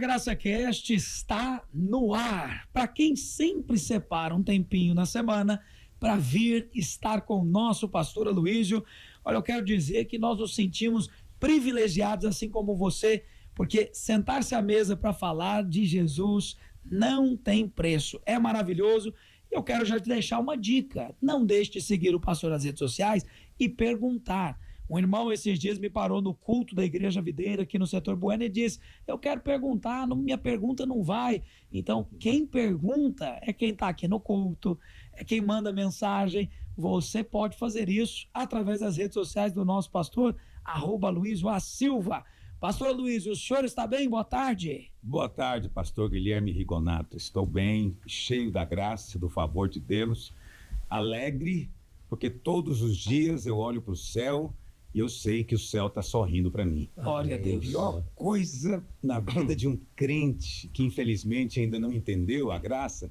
Graça Cast está no ar. Para quem sempre separa um tempinho na semana para vir estar com o nosso pastor Aloísio, olha, eu quero dizer que nós nos sentimos privilegiados, assim como você, porque sentar-se à mesa para falar de Jesus não tem preço. É maravilhoso. Eu quero já te deixar uma dica. Não deixe de seguir o pastor nas redes sociais e perguntar. Um irmão esses dias me parou no culto da Igreja Videira aqui no setor Bueno e disse: eu quero perguntar, minha pergunta não vai. Então, quem pergunta é quem está aqui no culto, é quem manda mensagem. Você pode fazer isso através das redes sociais do nosso pastor, @Aloísio A. Silva. Pastor Aloísio, o senhor está bem? Boa tarde. Boa tarde, pastor Guilherme Rigonato. Estou bem, cheio da graça, do favor de Deus, alegre, porque todos os dias eu olho para o céu e eu sei que o céu está sorrindo para mim. Glória a Deus. A pior coisa na vida de um crente que infelizmente ainda não entendeu a graça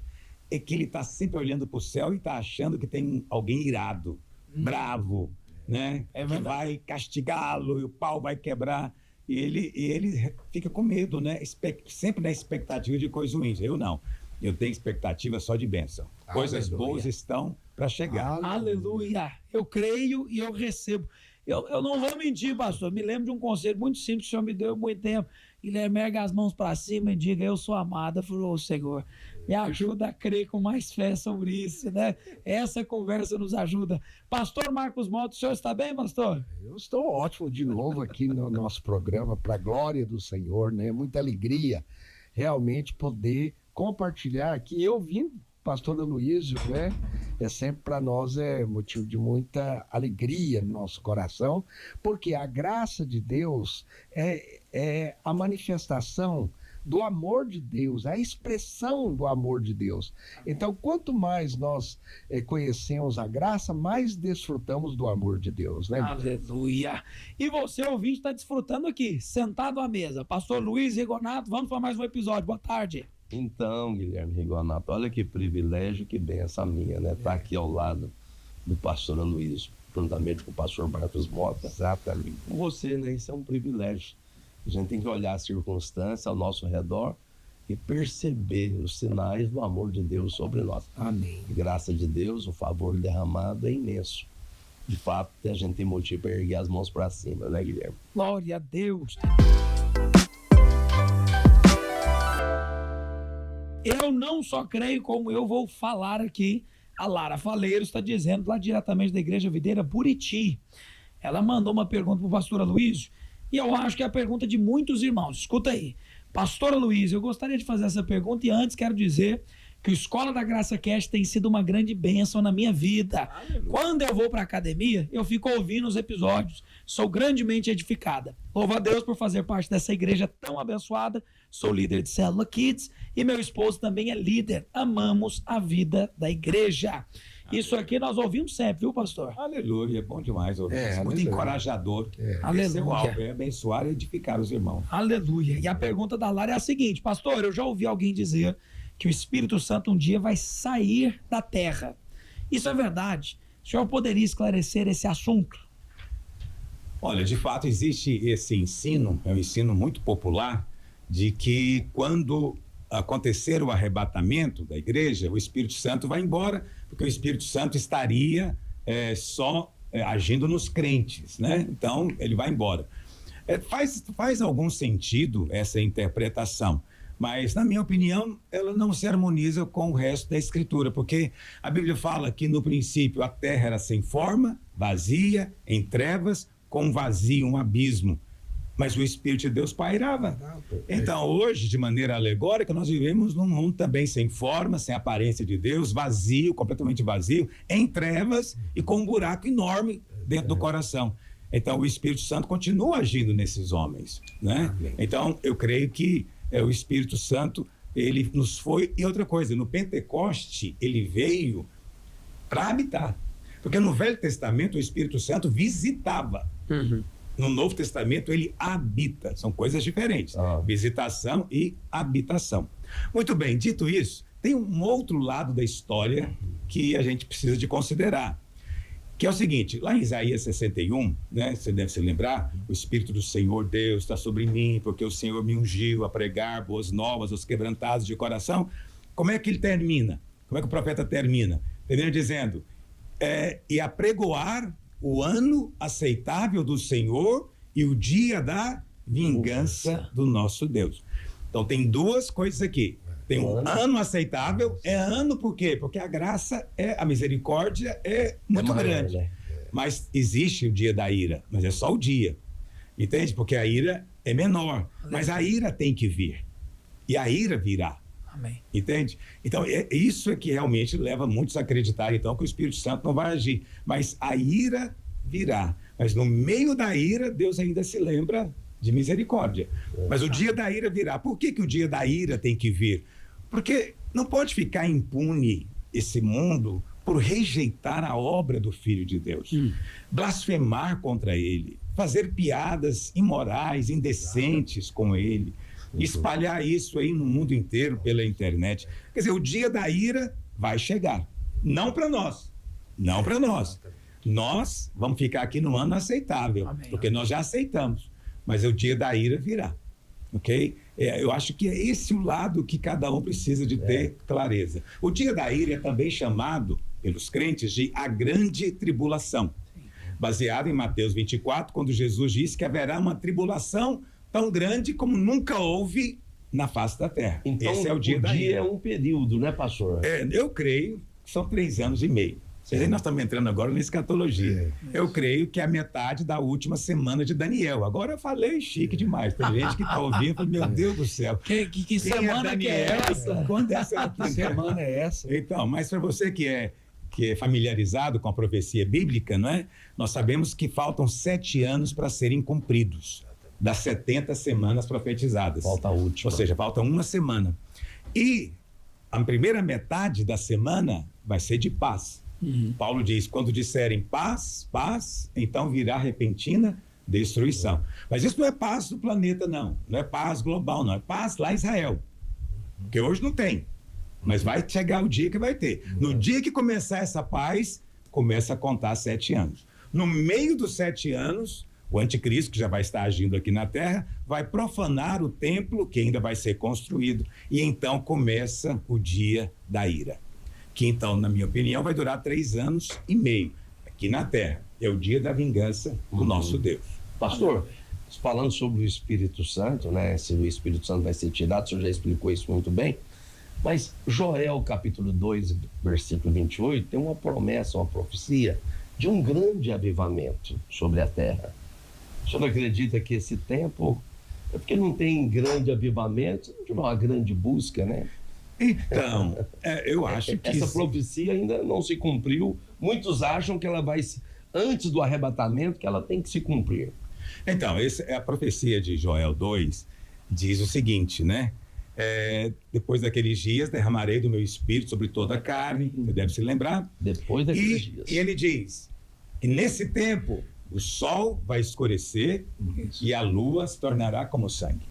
é que ele está sempre olhando para o céu e está achando que tem alguém irado, bravo, né? Que vai castigá-lo e o pau vai quebrar. E ele fica com medo, né? Sempre na expectativa de coisas ruins. Eu não. Eu tenho expectativa só de bênção. Coisas boas estão para chegar. Aleluia. Eu creio e eu recebo. Eu não vou mentir, pastor. Me lembro de um conselho muito simples que o senhor me deu há muito tempo. Guilherme, erga as mãos para cima e diga: eu sou amada. Falou: Senhor, me ajuda a crer com mais fé sobre isso, né? Essa conversa nos ajuda. Pastor Marcos Mota, o senhor está bem, pastor? Eu estou ótimo de novo aqui no nosso programa, para a glória do Senhor, né? Muita alegria realmente poder compartilhar aqui. Eu vim, pastor Aloísio, né? Sempre para nós é motivo de muita alegria no nosso coração, porque a graça de Deus é a manifestação do amor de Deus, a expressão do amor de Deus. Então, quanto mais nós conhecemos a graça, mais desfrutamos do amor de Deus, né? Aleluia! E você, ouvinte, está desfrutando aqui, sentado à mesa. Pastor Luiz Rigonato, vamos para mais um episódio. Boa tarde. Então, Guilherme Rigonato, olha que privilégio, que benção minha, né? Estar aqui ao lado do pastor Aloísio, juntamente com o pastor Marcos Mota. Exatamente. Com você, né? Isso é um privilégio. A gente tem que olhar as circunstâncias ao nosso redor e perceber os sinais do amor de Deus sobre nós. Amém. E, graças de Deus, o favor derramado é imenso. De fato, a gente tem motivo para erguer as mãos para cima, né, Guilherme? Glória a Deus. Eu não só creio, como eu vou falar aqui. A Lara Faleiro está dizendo, lá diretamente da Igreja Videira Buriti. Ela mandou uma pergunta para o pastor Aloísio, e eu acho que é a pergunta de muitos irmãos. Escuta aí. Pastor Aloísio, eu gostaria de fazer essa pergunta, e antes quero dizer que o Escola da Graça Cast tem sido uma grande bênção na minha vida. Aleluia. Quando eu vou para a academia, eu fico ouvindo os episódios. Sou grandemente edificada. Louvo a Deus por fazer parte dessa igreja tão abençoada. Sou líder de Célula Kids e meu esposo também é líder. Amamos a vida da igreja. Aleluia. Isso aqui nós ouvimos sempre, viu, pastor? Aleluia, é bom demais ouvir. Muito encorajador. Aleluia. Esse é o alvo, é abençoar e edificar os irmãos. Aleluia. E a pergunta da Lara é a seguinte: pastor, eu já ouvi alguém dizer que o Espírito Santo um dia vai sair da terra. Isso é verdade? O senhor poderia esclarecer esse assunto? Olha, de fato existe esse ensino, é um ensino muito popular, de que quando acontecer o arrebatamento da igreja, o Espírito Santo vai embora, porque o Espírito Santo estaria só agindo nos crentes, né? Então, ele vai embora. Faz algum sentido essa interpretação, mas, na minha opinião, ela não se harmoniza com o resto da Escritura, porque a Bíblia fala que, no princípio, a terra era sem forma, vazia, em trevas, com um vazio, um abismo. Mas o Espírito de Deus pairava. Então, hoje, de maneira alegórica, nós vivemos num mundo também sem forma, sem aparência de Deus, vazio, completamente vazio, em trevas e com um buraco enorme dentro do coração. Então, o Espírito Santo continua agindo nesses homens, né? Então, eu creio que o Espírito Santo, ele nos foi... E outra coisa, no Pentecoste, ele veio para habitar. Porque no Velho Testamento, o Espírito Santo visitava. No Novo Testamento, ele habita. São coisas diferentes. Visitação e habitação. Muito bem, dito isso, tem um outro lado da história que a gente precisa de considerar. Que é o seguinte, lá em Isaías 61, né, você deve se lembrar, o Espírito do Senhor Deus está sobre mim, porque o Senhor me ungiu a pregar boas novas aos quebrantados de coração. Como é que ele termina? Como é que o profeta termina? Termina dizendo, e apregoar o ano aceitável do Senhor e o dia da vingança do nosso Deus. Então tem duas coisas aqui. Tem um ano aceitável, é ano por quê? Porque a graça, a misericórdia é muito grande. Né? Mas existe o dia da ira, mas é só o dia. Entende? Porque a ira é menor, mas a ira tem que vir. E a ira virá. Amém. Entende? Então, isso é que realmente leva muitos a acreditar, então, que o Espírito Santo não vai agir. Mas a ira virá. Mas no meio da ira, Deus ainda se lembra de misericórdia. Mas o dia da ira virá. Por que o dia da ira tem que vir? Porque não pode ficar impune esse mundo por rejeitar a obra do Filho de Deus, blasfemar contra ele, fazer piadas imorais, indecentes com ele, espalhar isso aí no mundo inteiro pela internet. Quer dizer, o dia da ira vai chegar. Não para nós. Não para nós. Nós vamos ficar aqui no ano aceitável, porque nós já aceitamos. Mas o dia da ira virá. Ok? Eu acho que é esse o lado que cada um precisa de ter clareza. O dia da ira é também chamado, pelos crentes, de a grande tribulação. Baseado em Mateus 24, quando Jesus disse que haverá uma tribulação tão grande como nunca houve na face da terra. Então, esse é o dia da ira. É um período, né, pastor? Eu creio que são 3 anos e meio. Aí nós estamos entrando agora na escatologia. Eu creio que é a metade da última semana de Daniel. Agora eu falei chique demais. Tem gente que está ouvindo e fala, meu Deus do céu. Que semana que é essa? Quando essa semana é essa? Então, mas para você que é familiarizado com a profecia bíblica, não é? Nós sabemos que faltam 7 anos para serem cumpridos, das 70 semanas profetizadas. Falta a última. Ou seja, falta uma semana. E a primeira metade da semana vai ser de paz. Paulo diz, quando disserem paz, paz, então virá repentina destruição. Mas isso não é paz do planeta, não. Não é paz global, não. É paz lá em Israel. Porque hoje não tem. Mas vai chegar o dia que vai ter. No dia que começar essa paz, começa a contar 7 anos. No meio dos 7 anos, o anticristo, que já vai estar agindo aqui na terra, vai profanar o templo que ainda vai ser construído. E então começa o dia da ira. Que então, na minha opinião, vai durar 3 anos e meio aqui na terra. É o dia da vingança do nosso Deus. Pastor, falando sobre o Espírito Santo, né? Se o Espírito Santo vai ser tirado, o senhor já explicou isso muito bem. Mas Joel, capítulo 2, versículo 28, tem uma promessa, uma profecia de um grande avivamento sobre a terra. O senhor acredita que esse tempo é porque não tem grande avivamento, de uma grande busca, né? Então, eu acho que essa profecia ainda não se cumpriu. Muitos acham que ela vai, antes do arrebatamento, que ela tem que se cumprir. Então, essa é a profecia de Joel 2, diz o seguinte, né? Depois daqueles dias, derramarei do meu espírito sobre toda a carne, você deve se lembrar. Depois daqueles dias. E ele diz, e nesse tempo, o sol vai escurecer e a lua se tornará como sangue.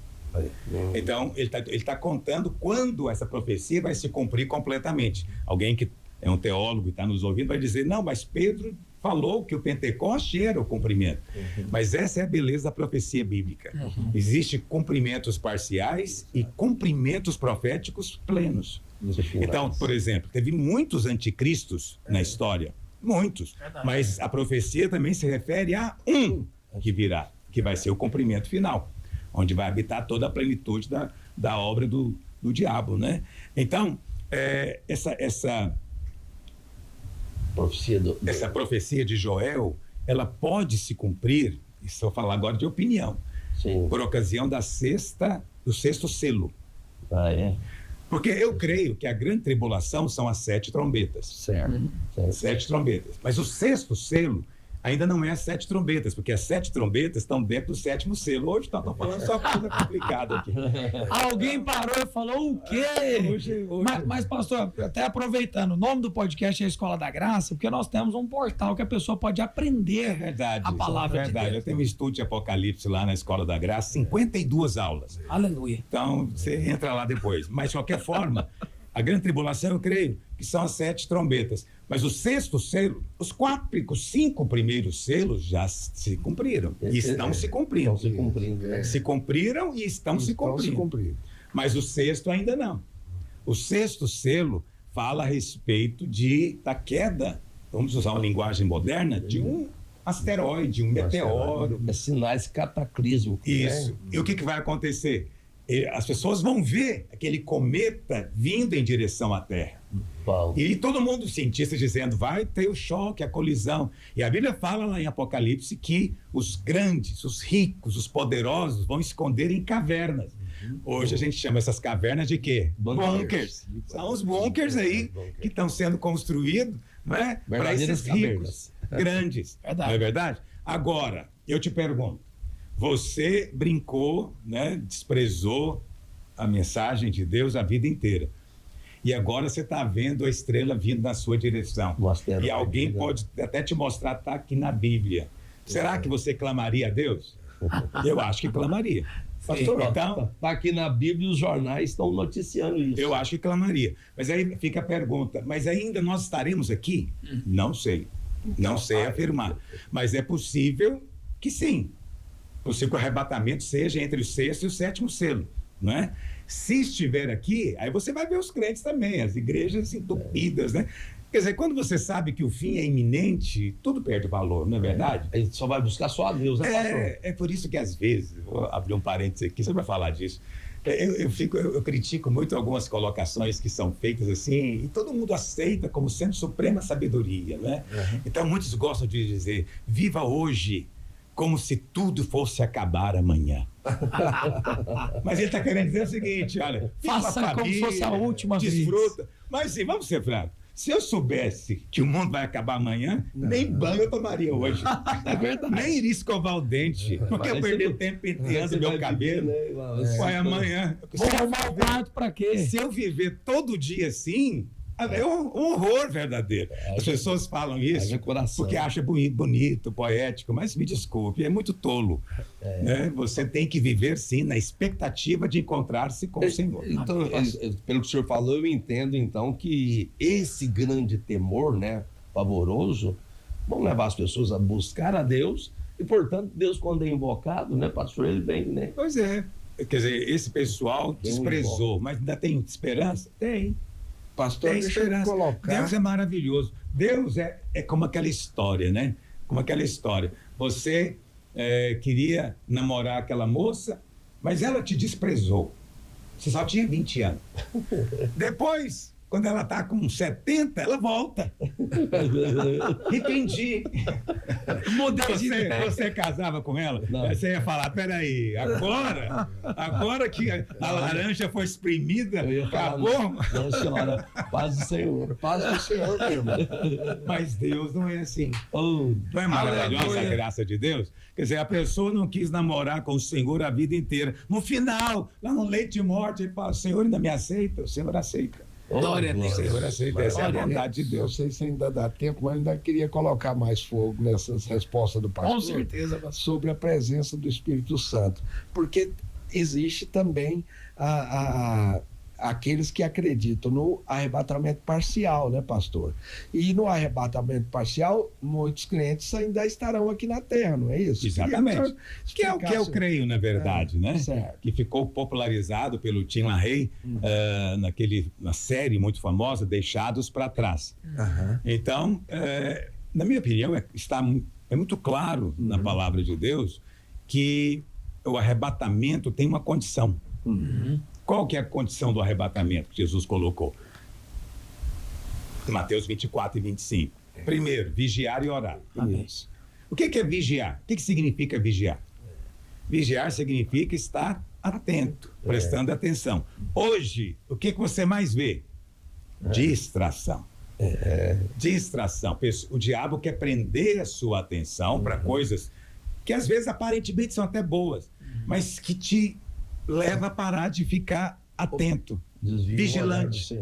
Então, ele tá contando quando essa profecia vai se cumprir completamente. Alguém que é um teólogo e está nos ouvindo vai dizer, não, mas Pedro falou que o Pentecoste era o cumprimento. Mas essa é a beleza da profecia bíblica. Existem cumprimentos parciais e cumprimentos proféticos plenos. Então, por exemplo, teve muitos anticristos na história. Muitos. Mas a profecia também se refere a um que virá, que vai ser o cumprimento final, onde vai habitar toda a plenitude da obra do diabo, né? Então, essa profecia de Joel, ela pode se cumprir, isso eu vou falar agora de opinião, por ocasião do sexto selo. Porque eu creio que a grande tribulação são as 7 trombetas. Certo. 7 trombetas. Mas o sexto selo ainda não é as 7 trombetas, porque as 7 trombetas estão dentro do 7º selo. Hoje estão falando só coisa complicada aqui. Alguém parou e falou o quê? Hoje... Mas, pastor, até aproveitando, o nome do podcast é a Escola da Graça, porque nós temos um portal que a pessoa pode aprender a palavra de Deus. Eu tenho um estudo de Apocalipse lá na Escola da Graça, 52 aulas. Aleluia. Então, você entra lá depois. Mas, de qualquer forma, A grande tribulação, eu creio, que são as 7 trombetas. Mas o 6º selo, os 5 primeiros selos já se cumpriram. E estão se cumprindo. Estão se cumprindo, né? Se cumpriram e estão se cumprindo. Mas o 6º ainda não. O 6º selo fala a respeito da queda, vamos usar uma linguagem moderna, de um asteroide, um meteoro. É sinais cataclísmicos. Isso. Né? E o que vai acontecer? As pessoas vão ver aquele cometa vindo em direção à Terra. Paulo. E todo mundo, cientista, dizendo, vai ter o choque, a colisão. E a Bíblia fala lá em Apocalipse que os grandes, os ricos, os poderosos vão esconder em cavernas. Hoje a gente chama essas cavernas de quê? Bunkers. São os bunkers aí que estão sendo construídos, né, para esses ricos, grandes. Verdade. Não é verdade? Agora, eu te pergunto, você brincou, né, desprezou a mensagem de Deus a vida inteira. E agora você está vendo a estrela vindo na sua direção. E alguém pode até te mostrar, está aqui na Bíblia. Será que você clamaria a Deus? Eu acho que clamaria. Pastor, então, tá aqui na Bíblia e os jornais estão noticiando isso. Eu acho que clamaria. Mas aí fica a pergunta, mas ainda nós estaremos aqui? Não sei. Não sei afirmar. Mas é possível que sim. Possível que o arrebatamento seja entre o 6º e o 7º selo, não é? Se estiver aqui, aí você vai ver os crentes também, as igrejas entupidas, né? Quer dizer, quando você sabe que o fim é iminente, tudo perde valor, não é verdade? A gente só vai buscar só a Deus, né, pastor? É por isso que às vezes, vou abrir um parênteses aqui, você vai falar disso. Eu critico muito algumas colocações que são feitas assim, e todo mundo aceita como sendo suprema sabedoria, né? Então muitos gostam de dizer, viva hoje como se tudo fosse acabar amanhã. Mas ele está querendo dizer o seguinte, olha, faça como se fosse a última vez. Desfruta. Mas sim, vamos ser francos. Se eu soubesse que o mundo vai acabar amanhã, nem banho eu tomaria hoje. É verdade. Nem iria escovar o dente. Porque eu perdi o tempo penteando meu cabelo. Vai amanhã. Vou arrumar o quarto para quê? Se eu viver todo dia assim, é um horror verdadeiro. As pessoas falam isso porque acham bonito, poético, mas me desculpe, é muito tolo. Né? Você tem que viver, sim, na expectativa de encontrar-se com o Senhor. Então, pelo que o senhor falou, eu entendo, então, que esse grande temor, né, pavoroso, vão levar as pessoas a buscar a Deus e, portanto, Deus, quando é invocado, né, pastor, ele vem, né? Pois é. Quer dizer, esse pessoal desprezou, mas ainda tem esperança? Tem. Pastor, Tem deixa eu esperança. colocar. Deus é maravilhoso. Deus é como aquela história, né? Como aquela história. Você queria namorar aquela moça, mas ela te desprezou. Você só tinha 20 anos. Depois, quando ela está com 70, ela volta. Entendi. Você casava com ela? Não. Você ia falar, peraí, agora que a laranja foi espremida, Eu ia falar, acabou? Não, senhora, paz do Senhor. Paz do Senhor, meu irmão. Mas Deus não é assim. Oh, Não é maravilhosa a Aleluia. graça de Deus? Quer dizer, a pessoa não quis namorar com o Senhor a vida inteira. No final, lá no leito de morte, ele fala, o Senhor ainda me aceita? O Senhor aceita. Glória a Deus. O Senhor aceita. Essa é a Glória a vontade de Eu Deus. sei se ainda dá tempo, mas ainda queria colocar mais fogo nessas respostas do pastor. Com certeza, pastor. Sobre a presença do Espírito Santo. Porque existe também aqueles que acreditam no arrebatamento parcial, né, pastor? E no arrebatamento parcial, muitos crentes ainda estarão aqui na Terra, não é isso? Exatamente. Que é o que eu creio, na verdade, né? Certo. Que ficou popularizado pelo Tim LaHaye na série muito famosa, Deixados para Trás. Então, na minha opinião, é muito claro na palavra de Deus que o arrebatamento tem uma condição. Qual que é a condição do arrebatamento que Jesus colocou? Mateus 24 e 25. Primeiro, vigiar e orar. Amém. O que é vigiar? O que significa vigiar? Vigiar significa estar atento, prestando atenção. Hoje, o que você mais vê? Distração. Distração. O diabo quer prender a sua atenção para coisas que às vezes aparentemente são até boas, mas que te leva a parar de ficar atento, vigilante.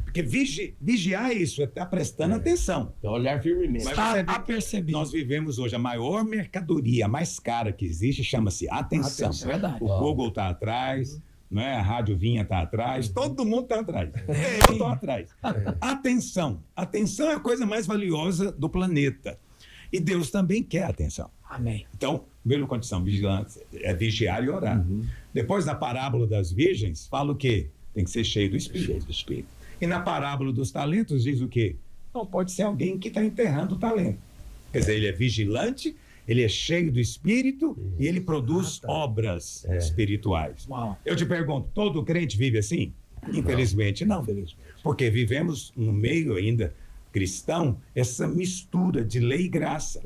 Porque vigiar é isso, é estar prestando atenção. É olhar firmemente. Mas Está você vê a que perceber. nós vivemos hoje a maior mercadoria, a mais cara que existe, chama-se atenção. É verdade. O Google está atrás, não é? A Rádio Vinha está atrás, todo mundo está atrás. Eu estou atrás. Atenção. Atenção é a coisa mais valiosa do planeta. E Deus também quer atenção. Amém. Então, primeira condição, vigilância, é vigiar e orar. Depois, na parábola das virgens, fala o quê? Tem que ser cheio do Espírito. E na parábola dos talentos diz o quê? Não pode ser alguém que está enterrando o talento. Quer dizer, ele é vigilante, ele é cheio do Espírito e ele produz obras espirituais. Uau. Eu te pergunto, todo crente vive assim? Infelizmente não. Porque vivemos no meio ainda cristão essa mistura de lei e graça.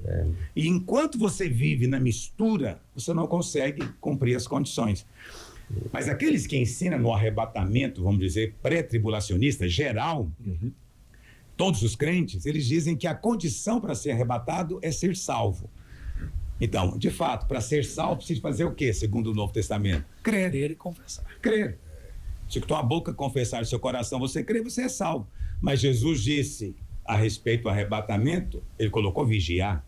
E enquanto você vive na mistura, você não consegue cumprir as condições. Mas aqueles que ensinam no arrebatamento, vamos dizer, pré-tribulacionista geral, todos os crentes, eles dizem que a condição para ser arrebatado é ser salvo. Então, de fato, para ser salvo, precisa fazer o quê, segundo o Novo Testamento? Crer. Crer e confessar. Crer. Se com a boca confessar, seu coração você crê, você é salvo. Mas Jesus disse a respeito do arrebatamento, ele colocou vigiar.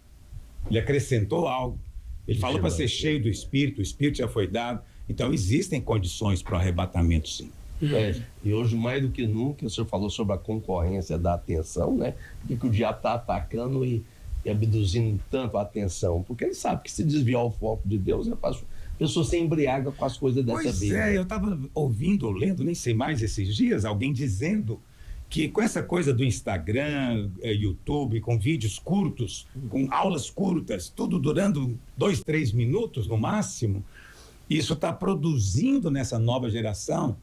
Ele acrescentou algo. Ele falou para ser cheio do Espírito, o Espírito já foi dado. Então, existem condições para o arrebatamento, sim. E hoje, mais do que nunca, o senhor falou sobre a concorrência da atenção, né? Por que o diabo está atacando e abduzindo tanto a atenção? Porque ele sabe que se desviar o foco de Deus, a pessoa se embriaga com as coisas dessa vida. Eu estava ouvindo ou lendo, nem sei mais esses dias, alguém dizendo que com essa coisa do Instagram, YouTube, com vídeos curtos, com aulas curtas, tudo durando 2, 3 minutos no máximo, isso está produzindo nessa nova geração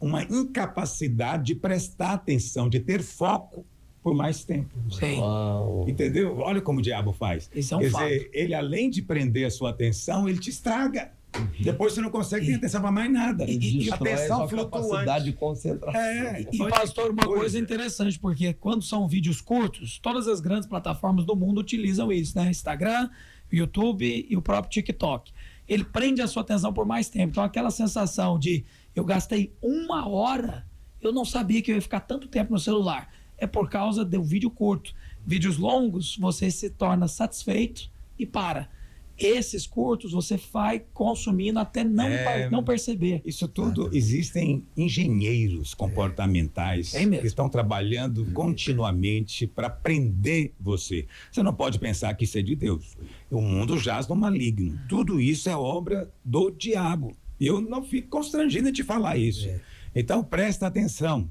uma incapacidade de prestar atenção, de ter foco por mais tempo. Sim. Entendeu? Olha como o diabo faz. Isso é um Quer fato. dizer, ele além de prender a sua atenção, ele te estraga. Depois você não consegue ter atenção para mais nada. Destrói Atenção a capacidade de concentração. E, pastor, uma coisa interessante, porque quando são vídeos curtos, todas as grandes plataformas do mundo utilizam isso, né? Instagram, YouTube e o próprio TikTok. Ele prende a sua atenção por mais tempo. Então, aquela sensação de eu gastei 1 hora, eu não sabia que eu ia ficar tanto tempo no celular. É por causa do vídeo curto. Vídeos longos, você se torna satisfeito e para. Esses curtos você vai consumindo até não perceber. Isso tudo, existem engenheiros comportamentais que estão trabalhando continuamente para prender você. Você não pode pensar que isso é de Deus. O mundo jaz no maligno. Tudo isso é obra do diabo. Eu não fico constrangido de falar isso. Então, presta atenção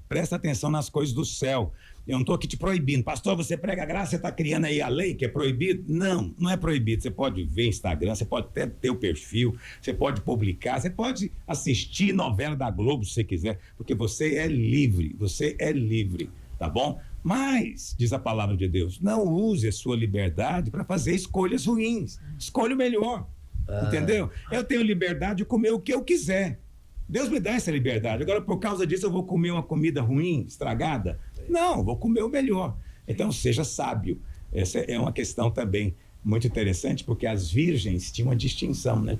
nas coisas do céu. Eu não estou aqui te proibindo. Pastor, você prega a graça, você está criando aí a lei que é proibido? Não, não é proibido. Você pode ver Instagram, você pode até ter o perfil, você pode publicar, você pode assistir novela da Globo se você quiser, porque você é livre, tá bom? Mas, diz a palavra de Deus, não use a sua liberdade para fazer escolhas ruins. Escolha o melhor, entendeu? Eu tenho liberdade de comer o que eu quiser. Deus me dá essa liberdade. Agora, por causa disso, eu vou comer uma comida ruim, estragada? Não, vou comer o melhor. Então, seja sábio. Essa é uma questão também muito interessante, porque as virgens tinham uma distinção, né?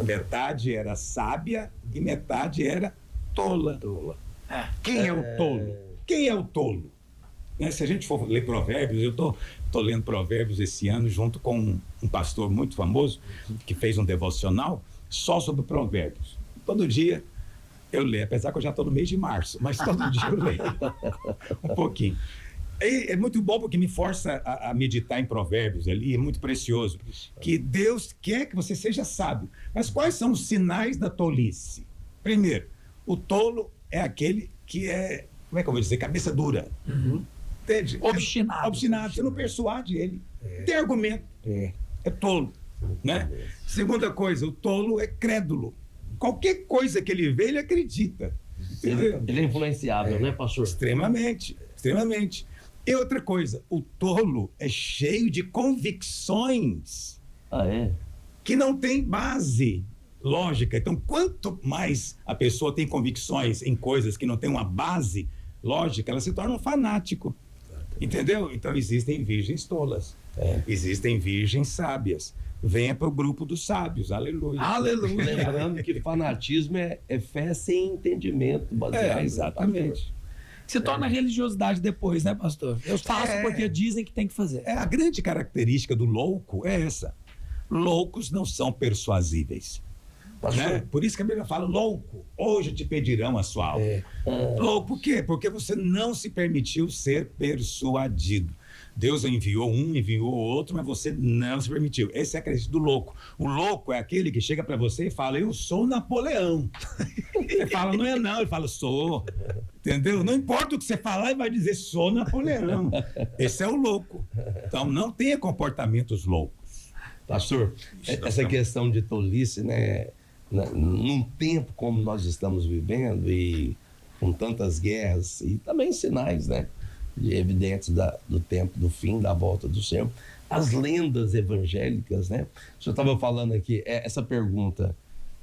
Metade era sábia e metade era tola. Quem é o tolo? Quem é o tolo? Se a gente for ler Provérbios, eu estou lendo Provérbios esse ano junto com um pastor muito famoso que fez um devocional só sobre Provérbios. Todo dia eu leio, apesar que eu já estou no mês de março, mas todo dia eu leio um pouquinho. É muito bom porque me força a meditar em Provérbios ali, é muito precioso. Que Deus quer que você seja sábio. Mas quais são os sinais da tolice? Primeiro, o tolo é aquele que é, como é que eu vou dizer, cabeça dura. Entende? Obstinado. Você não persuade ele. Não tem argumento. É tolo. Né? Segunda coisa, o tolo é crédulo. Qualquer coisa que ele vê, ele acredita. Ele é influenciável, né, pastor? Extremamente. E outra coisa, o tolo é cheio de convicções que não tem base lógica. Então, quanto mais a pessoa tem convicções em coisas que não tem uma base lógica, ela se torna um fanático. Entendeu? Então, existem virgens tolas. Existem virgens sábias. Venha para o grupo dos sábios, aleluia. Lembrando que fanatismo é fé sem entendimento, baseado. Exatamente. Se torna religiosidade depois, né, pastor? Eu faço porque dizem que tem que fazer. A grande característica do louco é essa. Loucos não são persuasíveis. Né? Por isso que a Bíblia fala, louco, hoje te pedirão a sua alma. Louco, por quê? Porque você não se permitiu ser persuadido. Deus enviou um, enviou outro, mas você não se permitiu. Esse é a crença do louco. O louco é aquele que chega para você e fala, eu sou Napoleão. Você fala, não é não. Ele fala, sou. Entendeu? Não importa o que você falar, ele vai dizer, sou Napoleão. Esse é o louco. Então, não tenha comportamentos loucos. Pastor, essa questão de tolice, né? Num tempo como nós estamos vivendo e com tantas guerras e também sinais, né? Evidentes do tempo do fim, da volta do Senhor. As lendas evangélicas, né? O senhor estava falando aqui, essa pergunta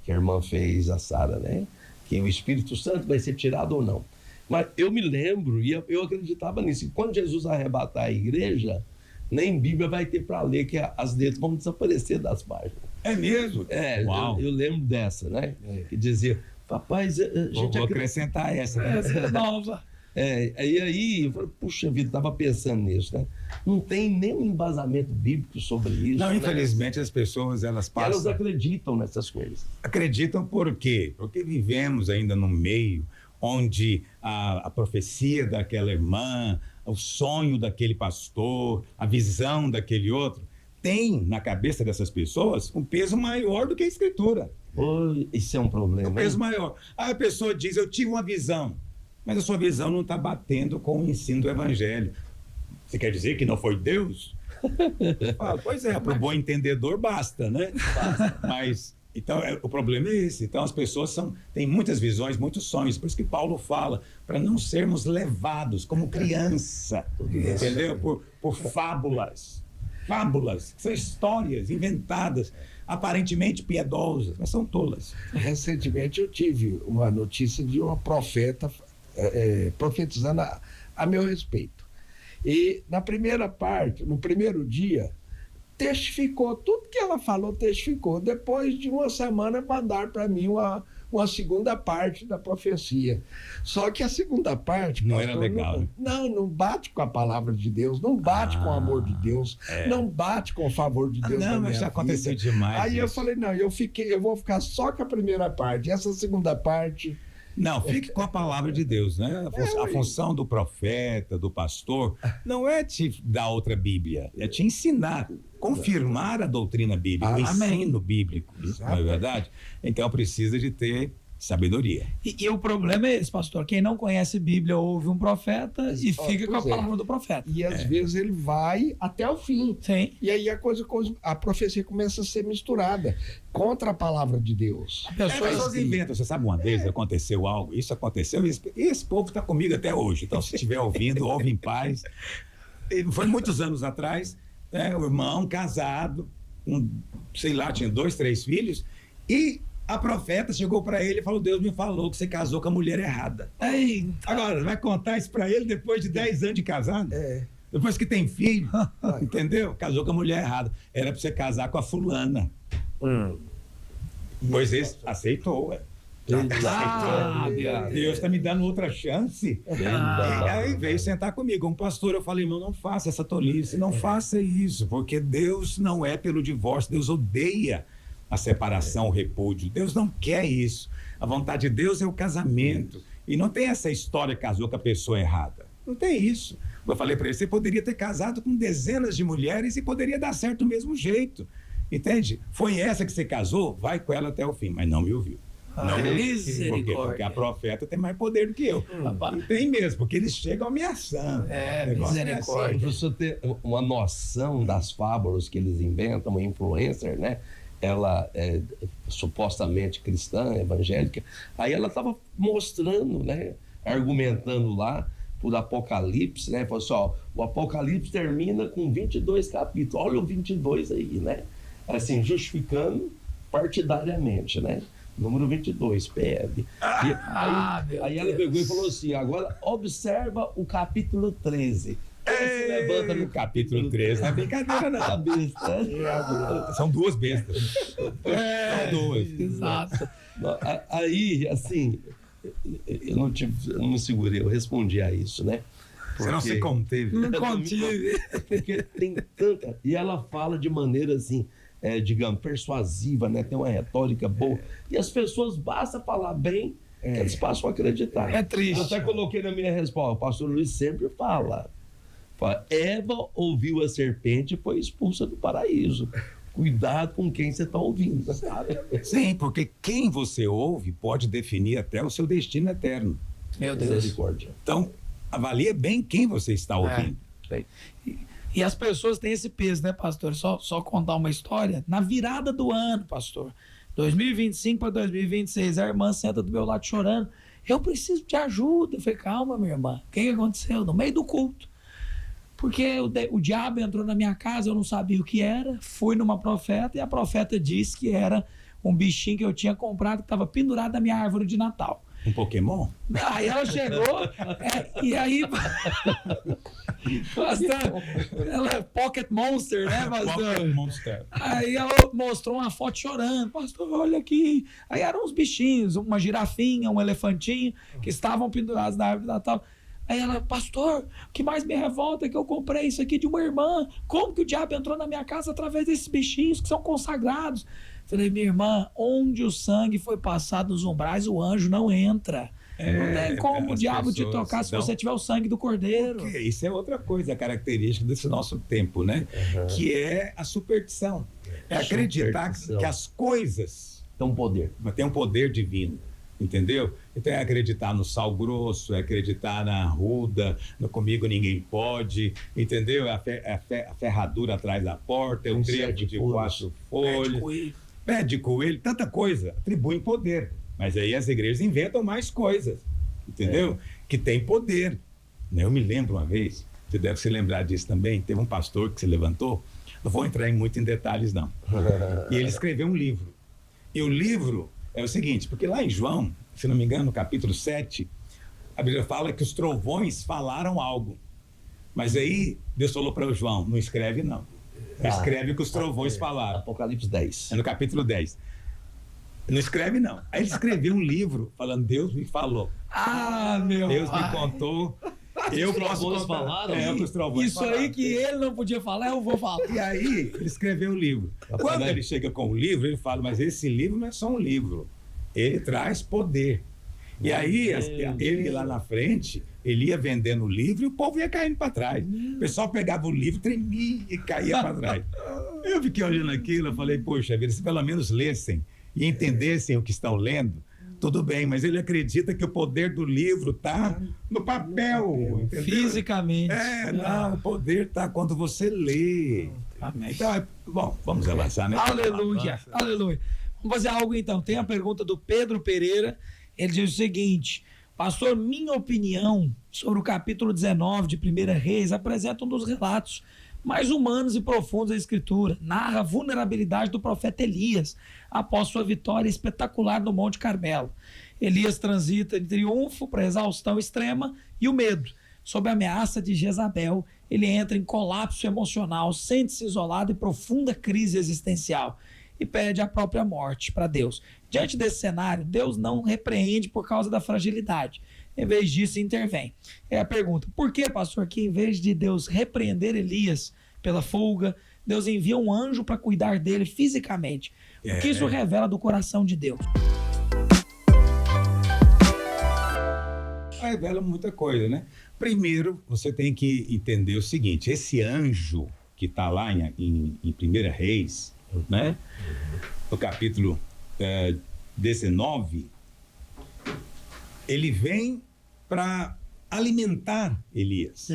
que a irmã fez, a Sara, né? Que o Espírito Santo vai ser tirado ou não. Mas eu me lembro, e eu acreditava nisso, que quando Jesus arrebatar a igreja, nem Bíblia vai ter para ler, que as letras vão desaparecer das páginas. É mesmo? Eu lembro dessa, né? Que dizia, rapaz, a gente vou acrescentar essa. Essa é nova. E aí, eu falei, puxa vida, estava pensando nisso, né? Não tem nenhum embasamento bíblico sobre isso. Não, né? Infelizmente, as pessoas, elas passam... Elas acreditam nessas coisas. Acreditam por quê? Porque vivemos ainda num meio onde a profecia daquela irmã, o sonho daquele pastor, a visão daquele outro, tem na cabeça dessas pessoas um peso maior do que a Escritura. Isso é um problema. Um peso maior. Aí a pessoa diz, eu tive uma visão. Mas a sua visão não está batendo com o ensino do Evangelho. Você quer dizer que não foi Deus? Falo, pois é, para o bom entendedor basta, né? Mas, então, o problema é esse. Então, as pessoas têm muitas visões, muitos sonhos. Por isso que Paulo fala, para não sermos levados como criança, entendeu? Por fábulas. Fábulas, que são histórias inventadas, aparentemente piedosas, mas são tolas. Recentemente eu tive uma notícia de uma profeta profetizando a meu respeito. E na primeira parte, no primeiro dia, testificou, tudo que ela falou testificou. Depois de uma semana mandaram para mim uma segunda parte da profecia. Só que a segunda parte... Não era legal. Não bate com a palavra de Deus, não bate com o amor de Deus, não bate com o favor de Deus. Não, mas já aconteceu demais. Aí eu falei, não, eu vou ficar só com a primeira parte. Essa segunda parte... Não, fique com a palavra de Deus, né? A função do profeta, do pastor, não é te dar outra Bíblia, é te ensinar, confirmar a doutrina bíblica, o ensino bíblico, não é verdade? Então precisa de ter sabedoria. E o problema é esse, pastor. Quem não conhece Bíblia ouve um profeta e fica com a palavra do profeta. E às vezes ele vai até o fim. Sim. E aí a profecia começa a ser misturada contra a palavra de Deus. As Pessoas inventam. Você sabe, uma vez aconteceu algo, isso aconteceu, e esse povo está comigo até hoje. Então, se estiver ouvindo, ouve em paz. Foi muitos anos atrás, o irmão casado, sei lá, tinha 2, 3 filhos, e a profeta chegou para ele e falou, Deus me falou que você casou com a mulher errada. Agora, vai contar isso para ele depois de 10 anos de casado? Depois que tem filho, entendeu? Casou com a mulher errada. Era para você casar com a fulana. Moisés aceitou, Deus está me dando outra chance. Aí veio sentar comigo. Um pastor, eu falei, irmão, não faça essa tolice, não faça isso, porque Deus não é pelo divórcio, Deus odeia a separação, o repúdio. Deus não quer isso. A vontade de Deus é o casamento. E não tem essa história que casou com a pessoa errada. Não tem isso. Eu falei para ele, você poderia ter casado com dezenas de mulheres e poderia dar certo do mesmo jeito. Entende? Foi essa que você casou, vai com ela até o fim, mas não me ouviu. Por quê? Porque a profeta tem mais poder do que eu. Não tem mesmo, porque eles chegam ameaçando. Misericórdia. Para você ter uma noção das fábulas que eles inventam, uma influencer, né? Ela é supostamente cristã, evangélica, aí ela estava mostrando, né, argumentando lá por Apocalipse, né, falou assim, o Apocalipse termina com 22 capítulos, olha o 22 aí, né, assim, justificando partidariamente, né, número 22, PL. Aí ela pegou e falou assim, agora observa o capítulo 13. Se levanta no capítulo 13, não é brincadeira, não. A besta. São 2 bestas. São 2. Exato. Aí, assim, eu não me segurei, eu respondi a isso, né? Você não se conteve. Não contive. Porque tem tanta... E ela fala de maneira, assim, digamos, persuasiva, né? Tem uma retórica boa. E as pessoas, basta falar bem, que eles passam a acreditar. É triste. Eu até coloquei na minha resposta, o pastor Luiz sempre fala, Eva ouviu a serpente e foi expulsa do paraíso. Cuidado com quem você está ouvindo, sabe? Sim, porque quem você ouve pode definir até o seu destino eterno. Meu Deus. Misericórdia. Então, avalie bem quem você está ouvindo. E as pessoas têm esse peso, né, pastor? Só contar uma história. Na virada do ano, pastor, 2025 para 2026, a irmã senta do meu lado chorando. Eu preciso de ajuda. Eu falei, calma, minha irmã. O que aconteceu? No meio do culto. Porque o diabo entrou na minha casa, eu não sabia o que era. Fui numa profeta e a profeta disse que era um bichinho que eu tinha comprado que estava pendurado na minha árvore de Natal. Um Pokémon? Aí ela chegou, e aí, pastor, ela é Pocket Monster, né, pastor? Pokémon Monster. Aí ela mostrou uma foto chorando, pastor, olha aqui. Aí eram uns bichinhos, uma girafinha, um elefantinho, que estavam pendurados na árvore de Natal. Aí ela, pastor, o que mais me revolta é que eu comprei isso aqui de uma irmã. Como que o diabo entrou na minha casa através desses bichinhos que são consagrados? Falei, minha irmã, onde o sangue foi passado nos umbrais, o anjo não entra. Não tem como o diabo te tocar se você tiver o sangue do cordeiro. Porque isso é outra coisa, característica desse nosso tempo, né? Que é a superstição. É acreditar que as coisas Tem um poder. têm um poder divino. Entendeu? Então é acreditar no sal grosso, é acreditar na arruda, no comigo ninguém pode, entendeu? É a ferradura atrás da porta, é o trevo de 4 folhas, pé de coelho, tanta coisa, atribuem poder. Mas aí as igrejas inventam mais coisas, entendeu? Que tem poder. Eu me lembro uma vez, você deve se lembrar disso também, teve um pastor que se levantou, não vou entrar muito em detalhes não, e ele escreveu um livro. E o livro é o seguinte, porque lá em João, se não me engano, no capítulo 7, a Bíblia fala que os trovões falaram algo. Mas aí Deus falou para o João, não escreve não. Escreve o que os trovões falaram. Apocalipse 10. É no capítulo 10. Não escreve não. Aí ele escreveu um livro falando, Deus me falou. Deus me contou. Eu posso trovões contar. falaram? É, os trovões Isso falaram. aí que ele não podia falar, eu vou falar. E aí, ele escreveu o livro. Quando ele chega com o livro, ele fala, mas esse livro não é só um livro. Ele traz poder. E aí, ele lá na frente, ele ia vendendo o livro e o povo ia caindo para trás. O pessoal pegava o livro, tremia e caía para trás. Eu fiquei olhando aquilo, eu falei, poxa vida, se pelo menos lessem e entendessem o que estão lendo, tudo bem, mas ele acredita que o poder do livro está no papel, entendeu? Fisicamente. Não, o poder está quando você lê. Amém. Então, bom, vamos avançar, né? Aleluia, aleluia. Vamos fazer algo então. Tem a pergunta do Pedro Pereira. Ele diz o seguinte: pastor, minha opinião sobre o capítulo 19 de 1 Reis apresenta um dos relatos mais humanos e profundos da Escritura. Narra a vulnerabilidade do profeta Elias após sua vitória espetacular no Monte Carmelo. Elias transita de triunfo para exaustão extrema e o medo. Sob a ameaça de Jezabel, ele entra em colapso emocional, sente-se isolado e profunda crise existencial e pede a própria morte para Deus. Diante desse cenário, Deus não repreende por causa da fragilidade. Em vez disso, intervém. É a pergunta, por que, pastor, que em vez de Deus repreender Elias pela fuga, Deus envia um anjo para cuidar dele fisicamente? O que isso revela do coração de Deus? Revela muita coisa, né? Primeiro, você tem que entender o seguinte, esse anjo que está lá em 1 Reis, né? No capítulo 19, ele vem para alimentar Elias.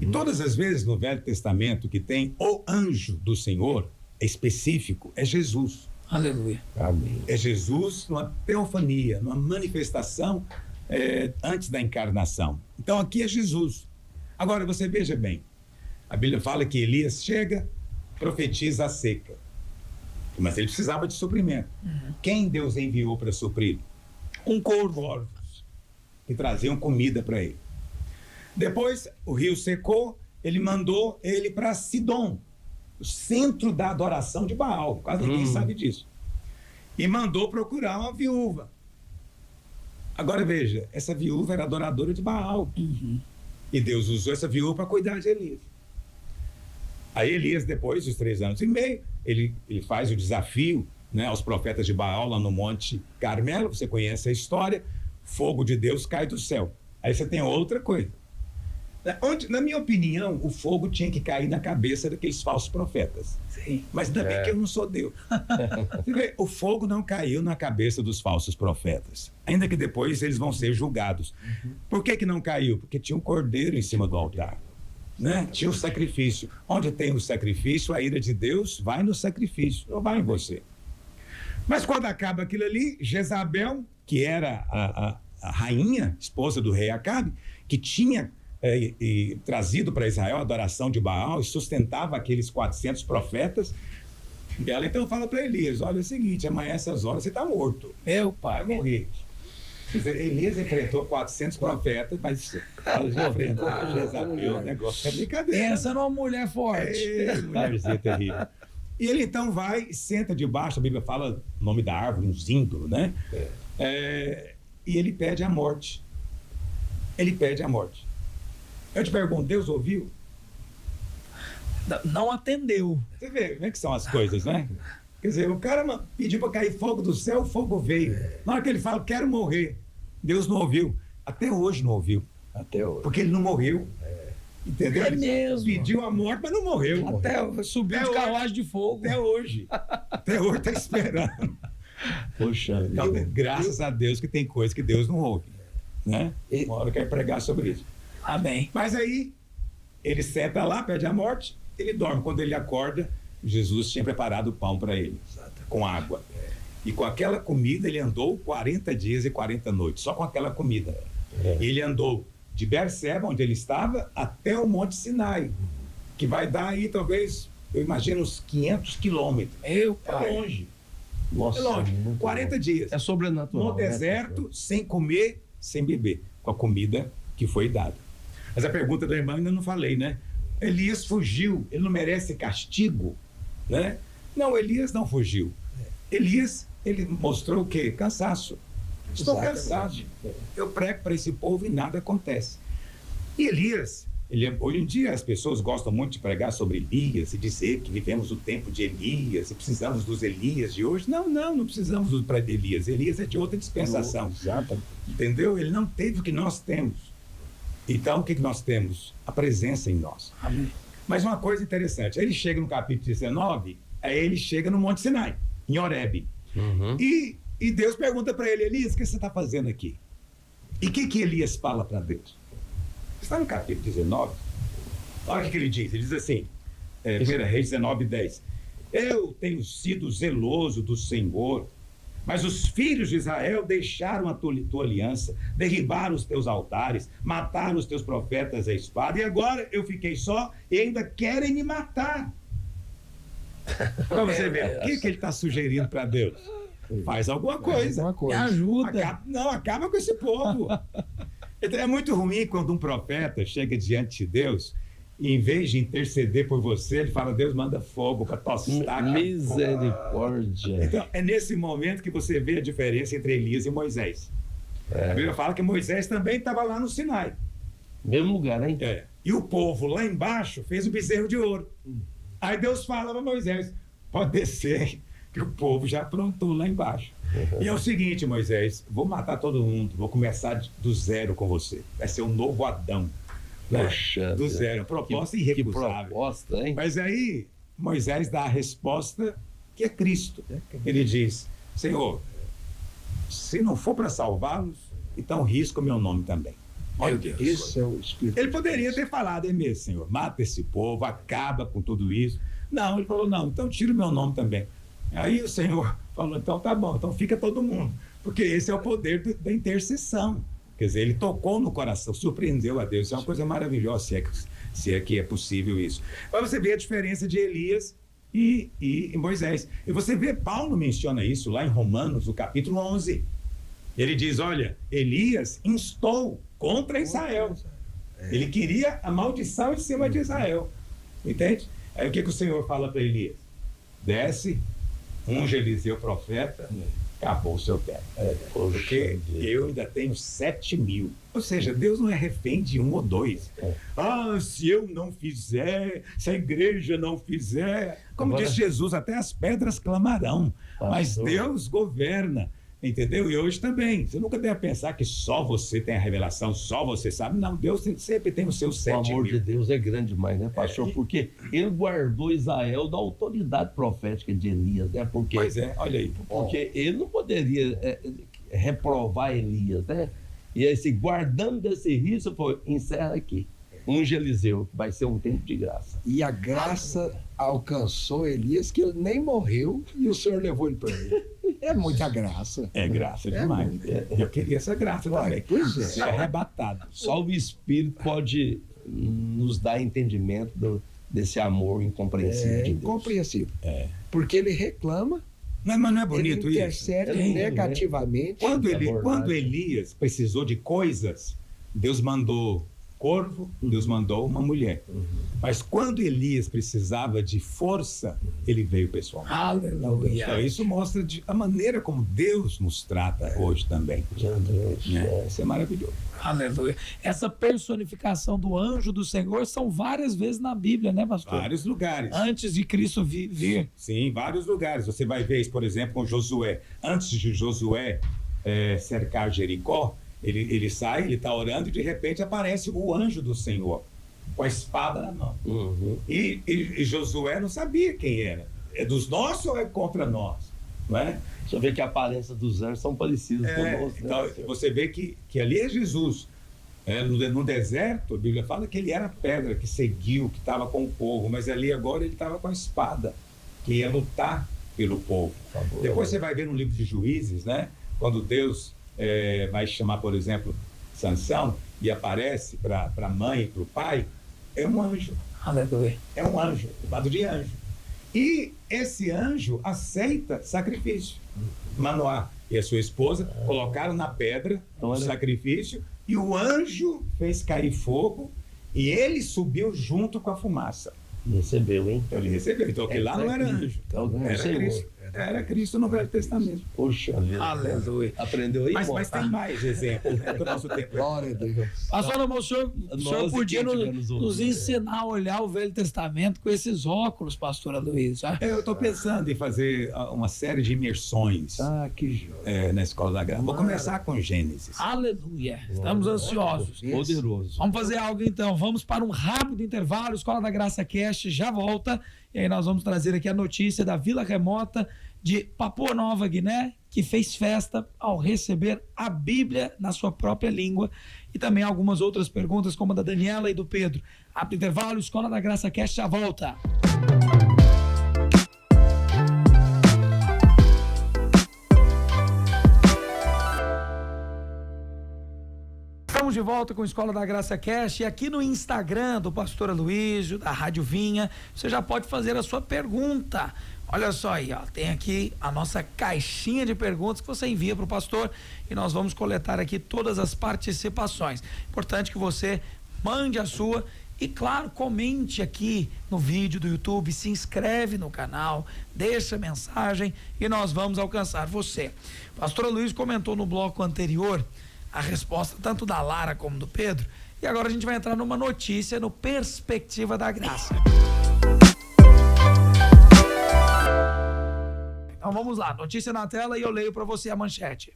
E todas as vezes no Velho Testamento que tem o anjo do Senhor, é específico, é Jesus. Aleluia. Amém. É Jesus numa teofania, numa manifestação antes da encarnação. Então aqui é Jesus. Agora você veja bem, a Bíblia fala que Elias chega, profetiza a seca. Mas ele precisava de suprimento. Quem Deus enviou para suprir? Um corvo. Que traziam comida para ele. Depois o rio secou, ele mandou ele para Sidom, o centro da adoração de Baal. Quase ninguém sabe disso. E mandou procurar uma viúva. Agora veja, essa viúva era adoradora de Baal. E Deus usou essa viúva para cuidar de Elias. Aí Elias, depois dos 3 anos e meio, ele faz o desafio, né, aos profetas de Baal lá no Monte Carmelo. Você conhece a história. Fogo de Deus cai do céu. Aí você tem outra coisa. Na minha opinião, o fogo tinha que cair na cabeça daqueles falsos profetas. Sim. Mas ainda bem que eu não sou Deus. Você vê, o fogo não caiu na cabeça dos falsos profetas. Ainda que depois eles vão ser julgados. Por que não caiu? Porque tinha um cordeiro em cima do altar. Né? Tinha o sacrifício. Onde tem o sacrifício, a ira de Deus vai no sacrifício, não vai em você. Mas quando acaba aquilo ali, Jezabel, que era a rainha, esposa do rei Acabe, que tinha trazido para Israel a adoração de Baal e sustentava aqueles 400 profetas, e ela então fala para Elias: olha, é o seguinte, amanhã essas horas você está morto. Meu pai. Vai morrer. Quer dizer, Elias enfrentou 400 profetas, mas ela enfrentou Jezabel, o negócio é brincadeira. Pensa numa mulher forte. Mulherzinha terrível. E ele então vai e senta debaixo, a Bíblia fala o nome da árvore, um zimbro, né? E ele pede a morte. Ele pede a morte. Eu te pergunto, Deus ouviu? Não atendeu. Você vê como é que são as coisas, né? Quer dizer, o cara pediu para cair fogo do céu, o fogo veio. Na hora que ele fala, quero morrer, Deus não ouviu. Até hoje não ouviu. Até hoje. Porque ele não morreu. Entendeu? É mesmo. Pediu a morte, mas não morreu. Até subiu de carruagem de fogo. Até hoje. Até hoje está esperando. Poxa, Então, graças a Deus que tem coisa que Deus não ouve. Né? Uma hora eu quero pregar sobre isso. Amém. Mas aí, ele senta lá, pede a morte, ele dorme. Quando ele acorda, Jesus tinha preparado o pão para ele, com água. E com aquela comida, ele andou 40 dias e 40 noites, só com aquela comida. Ele andou de Berseba, onde ele estava, até o Monte Sinai, que vai dar aí, talvez, eu imagino, uns 500 quilômetros. Meu É pai. longe. nossa, É longe. muito 40 bom. dias. É sobrenatural. No deserto, sem comer, sem beber, com a comida que foi dada. Mas a pergunta da irmã ainda não falei, né? Elias fugiu, ele não merece castigo, né? Não, Elias não fugiu. Elias, ele mostrou o quê? Cansaço. Estou cansado. Eu prego para esse povo e nada acontece. E Elias, hoje em dia as pessoas gostam muito de pregar sobre Elias e dizer que vivemos o tempo de Elias e precisamos dos Elias de hoje. Não precisamos do para Elias. Elias é de outra dispensação. Exatamente. Entendeu? Ele não teve o que nós temos. Então, o que nós temos? A presença em nós. Amém. Mas uma coisa interessante, ele chega no capítulo 19, aí ele chega no Monte Sinai, em Horebe. Uhum. E Deus pergunta para ele: Elias, o que você está fazendo aqui? E o que Elias fala para Deus? Está no capítulo 19. Olha o que ele diz. Ele diz assim, 1 Reis 19, 10. Eu tenho sido zeloso do Senhor, mas os filhos de Israel deixaram a tua aliança, derribaram os teus altares, mataram os teus profetas à espada, e agora eu fiquei só e ainda querem me matar. Para você ver, o que ele está sugerindo para Deus? Faz alguma coisa. Alguma Me coisa. ajuda. Acaba com esse povo. Então, é muito ruim quando um profeta chega diante de Deus e, em vez de interceder por você, ele fala: Deus manda fogo para tostar. Misericórdia. Então, é nesse momento que você vê a diferença entre Elias e Moisés. A Bíblia fala que Moisés também estava lá no Sinai. Mesmo lugar, hein? E o povo lá embaixo fez o bezerro de ouro. Aí Deus fala para Moisés: pode descer, que o povo já aprontou lá embaixo. E é o seguinte, Moisés: vou matar todo mundo, vou começar do zero com você. Vai ser um novo Adão. Poxa, Do zero. Proposta que irrecusável. proposta, hein? Mas aí Moisés dá a resposta que é Cristo. Ele diz: Senhor, se não for para salvá-los, então risca o meu nome também. Meu Deus. Esse é o Espírito. Ele poderia ter falado: é mesmo, Senhor, mata esse povo, acaba com tudo isso. Não, ele falou: não, então tira o meu nome também. Aí o Senhor falou: então tá bom, então fica todo mundo. Porque esse é o poder da intercessão. Quer dizer, ele tocou no coração, surpreendeu a Deus. Isso é uma coisa maravilhosa, se é que é possível isso. Mas você vê a diferença de Elias e Moisés. E você vê, Paulo menciona isso lá em Romanos, no capítulo 11. Ele diz: olha, Elias instou contra Israel. Ele queria a maldição em cima de Israel. Entende? Aí o que o Senhor fala para Elias? Desce, unge Eliseu profeta acabou o seu tempo. Porque eu ainda tenho 7.000. Ou seja, Deus não é refém de 1 ou 2. Se eu não fizer, se a igreja não fizer. Como Agora, disse Jesus, até as pedras clamarão. Mas Deus governa. Entendeu? E hoje também. Você nunca deve pensar que só você tem a revelação, só você sabe. Não, Deus sempre tem os seus 7.000. O amor de Deus é grande demais, né, pastor? Porque ele guardou Israel da autoridade profética de Elias, né? Porque, Pois é, olha aí. porque ele não poderia reprovar Elias, né? E esse guardando desse risco, foi, encerra aqui. Unge Eliseu, que vai ser um tempo de graça. E a graça alcançou Elias, que ele nem morreu, e o Senhor levou ele para ele. É muita graça. É graça demais. Eu queria essa graça também. Pois é. Ser arrebatado. Só o Espírito pode nos dar entendimento desse amor incompreensível de Deus. Incompreensível. Porque ele reclama, Mas não é bonito ele isso? intercede É lindo, negativamente. Quando Elias precisou de coisas, Deus mandou corvo, Deus mandou uma mulher. Mas quando Elias precisava de força, ele veio pessoalmente. Aleluia. Então, isso mostra a maneira como Deus nos trata hoje também. Né? Isso é maravilhoso. Aleluia. Essa personificação do anjo do Senhor são várias vezes na Bíblia, né, pastor? Vários lugares. Antes de Cristo vir. Sim, vários lugares. Você vai ver isso, por exemplo, com Josué. Antes de Josué cercar Jericó, ele sai, ele está orando e de repente aparece o anjo do Senhor com a espada na mão. E Josué não sabia quem era. É dos nossos ou é contra nós? Não é? Você vê que a aparência dos anjos são parecidos conosco. Então, você vê que ali é Jesus. No deserto, a Bíblia fala que ele era a pedra que seguiu, que estava com o povo, mas ali agora ele estava com a espada, que ia lutar pelo povo. Depois você vai ver no livro de Juízes, né? Quando Deus vai chamar, por exemplo, Sansão e aparece para a mãe e para o pai, é um anjo. Aleluia. É um anjo, chamado de anjo. E esse anjo aceita sacrifício. Manoá e a sua esposa colocaram na pedra o sacrifício e o anjo fez cair fogo e ele subiu junto com a fumaça. Recebeu, hein? Então ele recebeu. Então aquele lá não era anjo. Era Cristo. Era Cristo no Velho Testamento. Poxa vida. Aleluia. Aprendeu aí, Mas tem mais exemplos, né? Que o nosso tempo Glória a Deus. Pastor, o senhor podia nos ensinar a olhar o Velho Testamento com esses óculos, pastor Aloysio. Eu estou pensando em fazer uma série de imersões Que joia. na Escola da Graça. Vou começar com Gênesis. Aleluia. Estamos ansiosos. Poderoso. Vamos fazer algo então. Vamos para um rápido intervalo. Escola da Graça Cast já volta. E aí nós vamos trazer aqui a notícia da Vila Remota de Papua Nova Guiné, que fez festa ao receber a Bíblia na sua própria língua. E também algumas outras perguntas, como a da Daniela e do Pedro. Rápido intervalo, Escola da Graça Cast já volta. Estamos de volta com a Escola da Graça Cast e aqui no Instagram do Pastor Aloysio, da Rádio Vinha, você já pode fazer a sua pergunta. Olha só aí, ó, tem aqui a nossa caixinha de perguntas que você envia para o pastor e nós vamos coletar aqui todas as participações. Importante que você mande a sua e, claro, comente aqui no vídeo do YouTube, se inscreve no canal, deixa mensagem e nós vamos alcançar você. O pastor Aloysio comentou no bloco anterior a resposta tanto da Lara como do Pedro. E agora a gente vai entrar numa notícia no Perspectiva da Graça. Então vamos lá, notícia na tela e eu leio para você a manchete.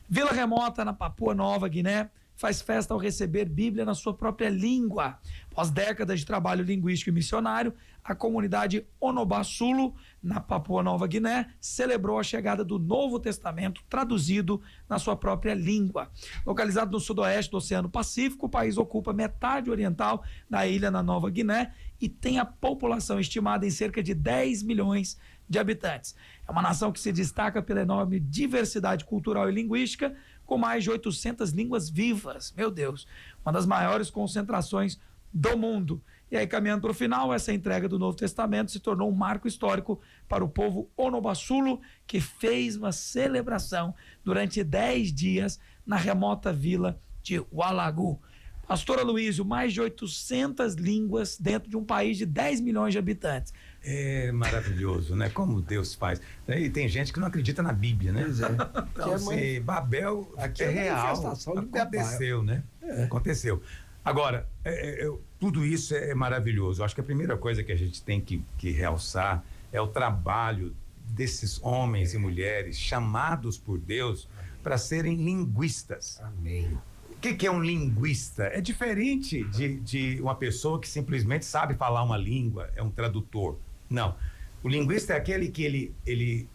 Vila Remota, na Papua Nova Guiné, faz festa ao receber Bíblia na sua própria língua. Após décadas de trabalho linguístico e missionário, a comunidade Onobaçulo, na Papua Nova Guiné, celebrou a chegada do Novo Testamento traduzido na sua própria língua. Localizado no sudoeste do Oceano Pacífico, o país ocupa metade oriental da ilha na Nova Guiné e tem a população estimada em cerca de 10 milhões de habitantes. É uma nação que se destaca pela enorme diversidade cultural e linguística, com mais de 800 línguas vivas. Meu Deus, uma das maiores concentrações do mundo. E aí, caminhando para o final, essa entrega do Novo Testamento se tornou um marco histórico para o povo Onobaçulo, que fez uma celebração durante 10 dias na remota vila de Walagu. Pastor Aloysio, mais de 800 línguas dentro de um país de 10 milhões de habitantes. É maravilhoso, né? Como Deus faz. E tem gente que não acredita na Bíblia, né? Pois é. Então, assim, Babel Aqui é é real. manifestação de Aconteceu, né? Aconteceu. Agora, tudo isso é maravilhoso. Eu acho que a primeira coisa que a gente tem que realçar é o trabalho desses homens e mulheres chamados por Deus para serem linguistas. Amém. O que é um linguista? É diferente de uma pessoa que simplesmente sabe falar uma língua, é um tradutor. Não. O linguista é aquele que ele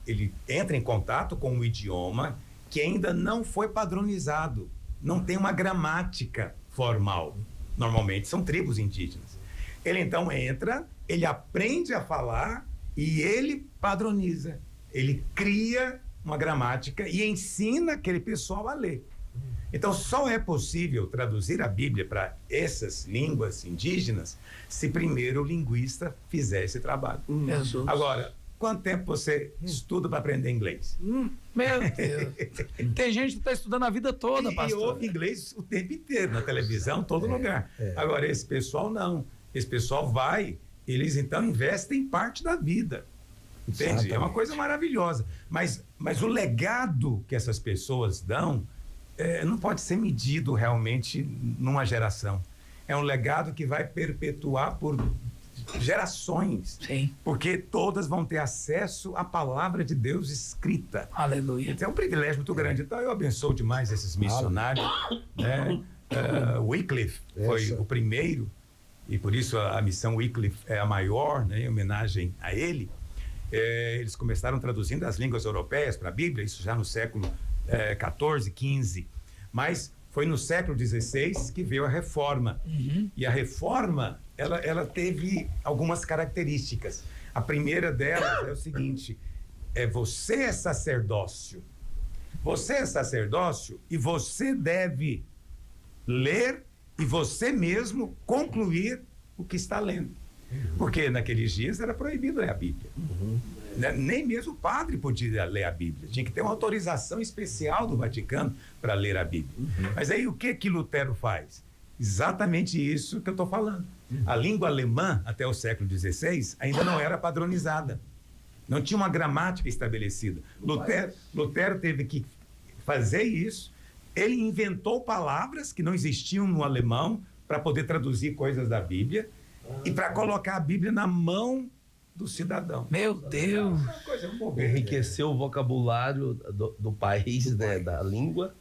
entra em contato com um idioma que ainda não foi padronizado, não tem uma gramática formal. Normalmente são tribos indígenas. Ele então entra, ele aprende a falar e ele padroniza. Ele cria uma gramática e ensina aquele pessoal a ler. Então, só é possível traduzir a Bíblia para essas línguas indígenas se primeiro o linguista fizer esse trabalho. Jesus. Agora, quanto tempo você estuda para aprender inglês? Meu Deus. Tem gente que está estudando a vida toda, E pastor. ouve inglês o tempo inteiro, na televisão, em todo lugar. Agora, esse pessoal não. Esse pessoal eles então investem parte da vida. Entende? Exatamente. É uma coisa maravilhosa. Mas o legado que essas pessoas dão não pode ser medido realmente numa geração. É um legado que vai perpetuar por gerações. Sim. Porque todas vão ter acesso à palavra de Deus escrita. Aleluia. Então é um privilégio muito grande. Então eu abençoo demais esses missionários. Né? Wycliffe foi o primeiro, e por isso a missão Wycliffe é a maior, né? Em homenagem a ele. Eles começaram traduzindo as línguas europeias para a Bíblia, isso já no século 14, 15. Mas foi no século 16 que veio a Reforma. E a Reforma, ela teve algumas características. A primeira delas é o seguinte: você é sacerdócio. Você é sacerdócio e você deve ler e você mesmo concluir o que está lendo. Porque naqueles dias era proibido ler a Bíblia. Nem mesmo o padre podia ler a Bíblia. Tinha que ter uma autorização especial do Vaticano para ler a Bíblia. Mas aí o que Lutero faz? Exatamente isso que eu estou falando. A língua alemã, até o século XVI, ainda não era padronizada. Não tinha uma gramática estabelecida. Lutero teve que fazer isso. Ele inventou palavras que não existiam no alemão para poder traduzir coisas da Bíblia e para colocar a Bíblia na mão do cidadão. Meu Deus. Uma coisa bobeira. Enriqueceu o vocabulário do país, né, da língua.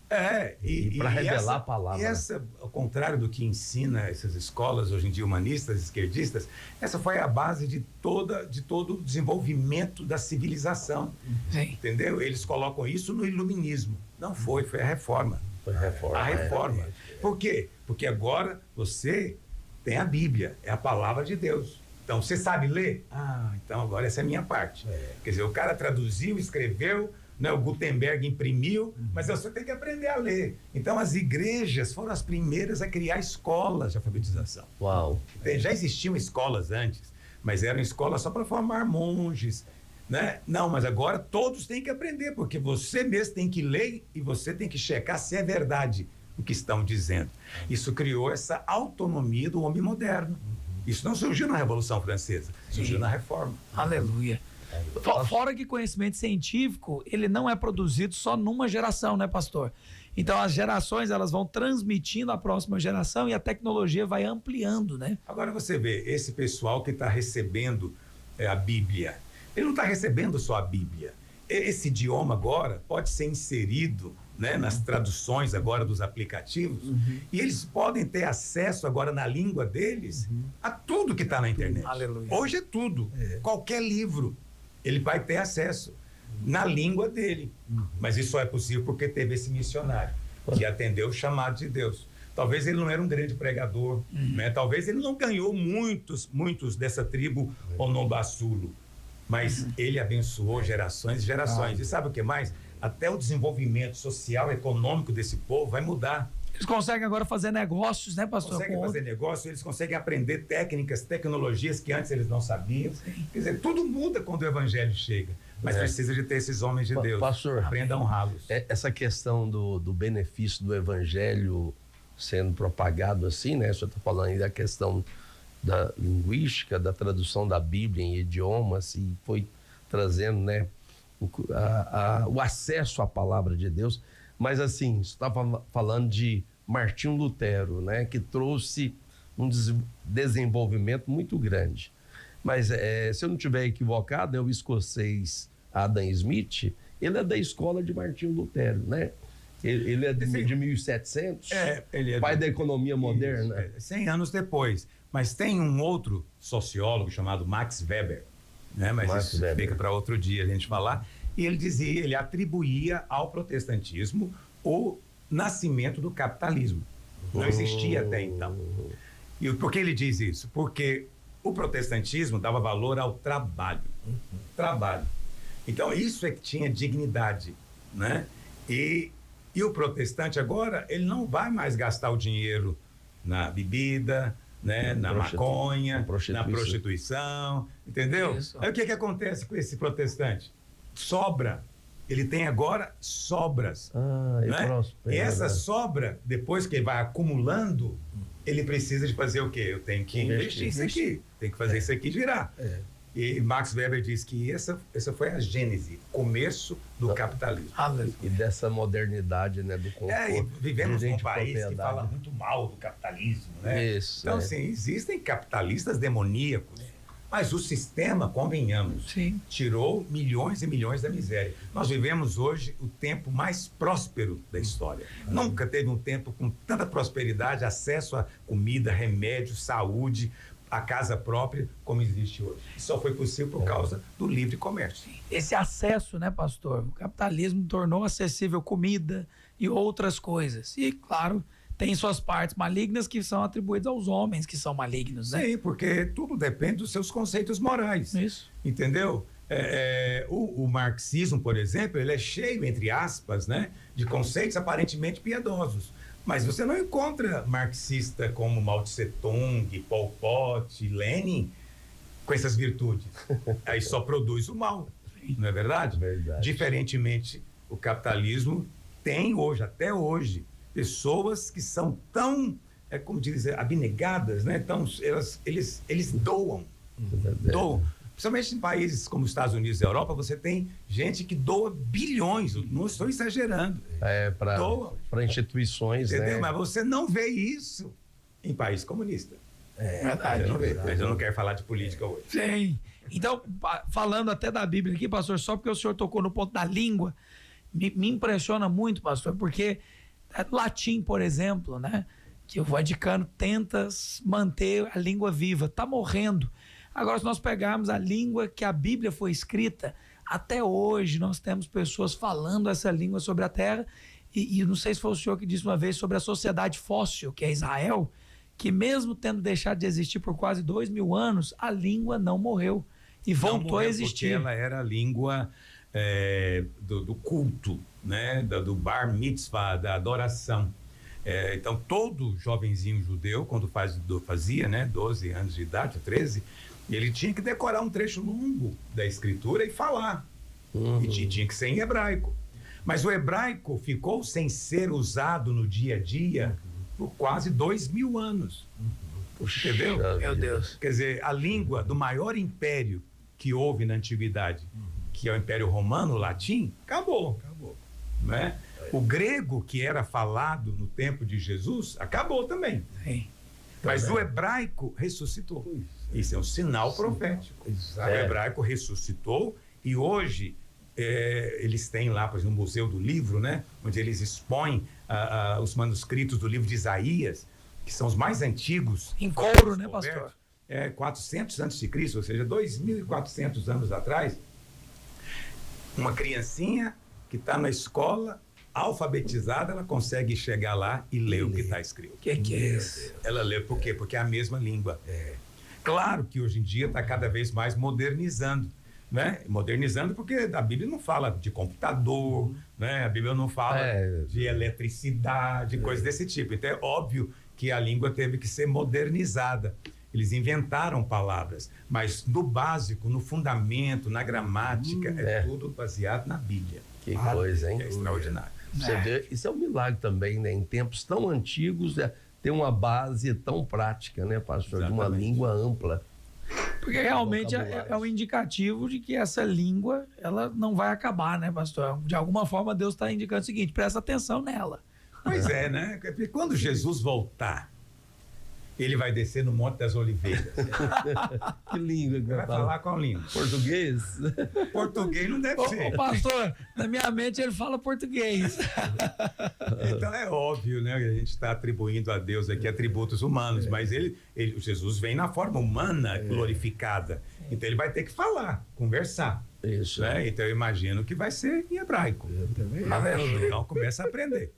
E para revelar a palavra. E essa, ao contrário do que ensina essas escolas hoje em dia humanistas, esquerdistas, essa foi a base de todo o desenvolvimento da civilização. Sim. Entendeu? Eles colocam isso no iluminismo. Não foi a reforma. Foi reforma. A reforma. Por quê? Porque agora você tem a Bíblia, é a palavra de Deus. Então, você sabe ler? Então agora essa é a minha parte. Quer dizer, o cara traduziu, escreveu, né, o Gutenberg imprimiu, mas você tem que aprender a ler. Então, as igrejas foram as primeiras a criar escolas de alfabetização. Uau. Já existiam escolas antes, mas eram escolas só para formar monges, né? Não, mas agora todos têm que aprender, porque você mesmo tem que ler e você tem que checar se é verdade o que estão dizendo. Isso criou essa autonomia do homem moderno. Isso não surgiu na Revolução Francesa, surgiu na Reforma. Aleluia. Fora que conhecimento científico, ele não é produzido só numa geração, né, pastor? Então, as gerações, elas vão transmitindo à próxima geração e a tecnologia vai ampliando, né? Agora você vê, esse pessoal que está recebendo a Bíblia, ele não está recebendo só a Bíblia. Esse idioma agora pode ser inserido, né, nas traduções agora dos aplicativos, e eles podem ter acesso agora na língua deles a tudo que está na internet. Aleluia. Hoje é tudo. Qualquer livro, ele vai ter acesso na língua dele. Mas isso só é possível porque teve esse missionário que atendeu o chamado de Deus. Talvez ele não era um grande pregador, né? Talvez ele não ganhou muitos dessa tribo Onombaçulo, mas ele abençoou gerações e gerações. E sabe o que mais? Até o desenvolvimento social, econômico desse povo vai mudar. Eles conseguem agora fazer negócios, né, pastor? Conseguem fazer negócio, eles conseguem aprender técnicas, tecnologias que antes eles não sabiam. Quer dizer, tudo muda quando o evangelho chega. Mas precisa de ter esses homens de Deus. Pastor, aprenda a honrá-los. Essa questão do benefício do evangelho sendo propagado assim, né? O senhor está falando aí da questão da linguística, da tradução da Bíblia em idiomas, e foi trazendo, né, o acesso à palavra de Deus. Mas assim, você estava falando de Martinho Lutero, né, que trouxe um desenvolvimento muito grande. Mas se eu não estiver equivocado, o escocês Adam Smith, ele é da escola de Martinho Lutero, né? Ele é de 1700, ele é pai da economia moderna. 100 anos depois. Mas tem um outro sociólogo chamado Max Weber, né? Mas Max isso Weber. fica para outro dia a gente falar. E ele dizia, ele atribuía ao protestantismo o nascimento do capitalismo. Não existia até então. E por que ele diz isso? Porque o protestantismo dava valor ao trabalho. Trabalho. Então, isso é que tinha dignidade, né? E o protestante agora, ele não vai mais gastar o dinheiro na bebida, né? Na maconha, na prostituição, entendeu? Isso. Aí o que acontece com esse protestante? Sobra. Ele tem agora sobras. Né? E essa sobra, depois que ele vai acumulando, ele precisa de fazer o quê? Eu tenho que investir isso aqui, tenho que fazer isso aqui girar. E Max Weber diz que essa foi a gênese, começo do capitalismo. E dessa modernidade, né, do conforto. E vivemos num de país que propriedade. fala muito mal do capitalismo, né? Isso, então, assim, existem capitalistas demoníacos, mas o sistema, convenhamos, Sim. tirou milhões e milhões da miséria. Nós vivemos hoje o tempo mais próspero da história. Nunca teve um tempo com tanta prosperidade, acesso a comida, remédio, saúde, a casa própria, como existe hoje. Isso só foi possível por causa do livre comércio. Esse acesso, né, pastor? O capitalismo tornou acessível comida e outras coisas. E, claro, tem suas partes malignas que são atribuídas aos homens que são malignos, né? Sim, porque tudo depende dos seus conceitos morais. Isso. Entendeu? O marxismo, por exemplo, ele é cheio, entre aspas, né, de conceitos aparentemente piedosos. Mas você não encontra marxista como Mao Tse Tung, Pol Pot, Lenin com essas virtudes. Aí só produz o mal, não é verdade? Verdade. Diferentemente, o capitalismo tem hoje, até hoje, pessoas que são tão, como dizer, abnegadas, né? Então, eles doam. Doam. Principalmente em países como os Estados Unidos e a Europa, você tem gente que doa bilhões, não estou exagerando. Para instituições, entendeu? né? Mas você não vê isso em país comunista. Verdade. Você não vê, mas eu não quero falar de política hoje. Sim. Então, falando até da Bíblia aqui, pastor, só porque o senhor tocou no ponto da língua, me impressiona muito, pastor, porque latim, por exemplo, né, que o Vaticano tenta manter a língua viva, está morrendo. Agora, se nós pegarmos a língua que a Bíblia foi escrita, até hoje nós temos pessoas falando essa língua sobre a terra, e não sei se foi o senhor que disse uma vez sobre a sociedade fóssil, que é Israel, que mesmo tendo deixado de existir por quase 2000 anos, a língua não morreu e voltou a existir. Porque ela era a língua do culto, né? Do bar mitzvah, da adoração. Então, todo jovenzinho judeu, quando fazia, né, 12 anos de idade, 13, ele tinha que decorar um trecho longo da escritura e falar. E tinha que ser em hebraico. Mas o hebraico ficou sem ser usado no dia a dia por quase 2000 anos. Entendeu? Meu Deus. Quer dizer, a língua do maior império que houve na antiguidade, que é o Império Romano, o latim, acabou. Né? O grego, que era falado no tempo de Jesus, acabou também. Sim. Mas o hebraico ressuscitou. Isso é um sinal profético. O hebraico ressuscitou e hoje eles têm lá, por exemplo, no Museu do Livro, né, onde eles expõem os manuscritos do livro de Isaías, que são os mais antigos. Em couro, né, pastor? 400 antes de Cristo, ou seja, 2.400 anos atrás. Uma criancinha que está na escola, alfabetizada, ela consegue chegar lá e ler o que está escrito. Que é isso? Ela lê por quê? Porque é a mesma língua. Claro que hoje em dia está cada vez mais modernizando, né? Modernizando porque a Bíblia não fala de computador, né? A Bíblia não fala de eletricidade, coisas desse tipo. Então é óbvio que a língua teve que ser modernizada. Eles inventaram palavras, mas no básico, no fundamento, na gramática, é tudo baseado na Bíblia. Que coisa, hein? É extraordinário. Você vê, isso é um milagre também, né? Em tempos tão antigos, ter uma base tão prática, né, pastor? De uma língua ampla. Porque realmente é um indicativo de que essa língua, ela não vai acabar, né, pastor? De alguma forma, Deus está indicando o seguinte: presta atenção nela. Pois é, né? Porque quando Jesus voltar, ele vai descer no Monte das Oliveiras. Que língua que Vai falar qual língua? Português? Português não deve ser. Ô, pastor, na minha mente ele fala português. Então é óbvio, né? Que a gente está atribuindo a Deus aqui atributos humanos, mas Jesus vem na forma humana glorificada. Então ele vai ter que falar, conversar. Isso. Né? Então eu imagino que vai ser em hebraico. Então começa a aprender.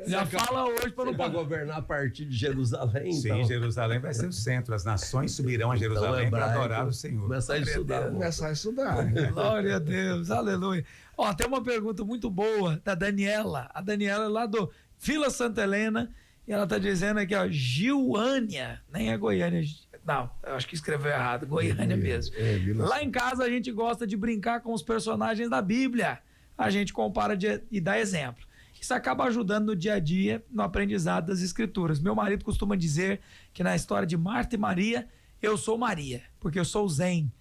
Já fala hoje para não Vai governar a partir de Jerusalém, então. Sim, Jerusalém vai ser o centro. As nações subirão a Jerusalém para adorar o Senhor. Começar a estudar. Começar a estudar. Glória a Deus, aleluia. Ó, tem uma pergunta muito boa da Daniela. A Daniela é lá do Vila Santa Helena. E ela está dizendo aqui, ó, Gilânia. Nem é Goiânia. Não, eu acho que escreveu errado. Goiânia mesmo. Lá em casa a gente gosta de brincar com os personagens da Bíblia. A gente compara e dá exemplo. Isso acaba ajudando no dia a dia, no aprendizado das Escrituras. Meu marido costuma dizer que na história de Marta e Maria, eu sou Maria, porque eu sou zen.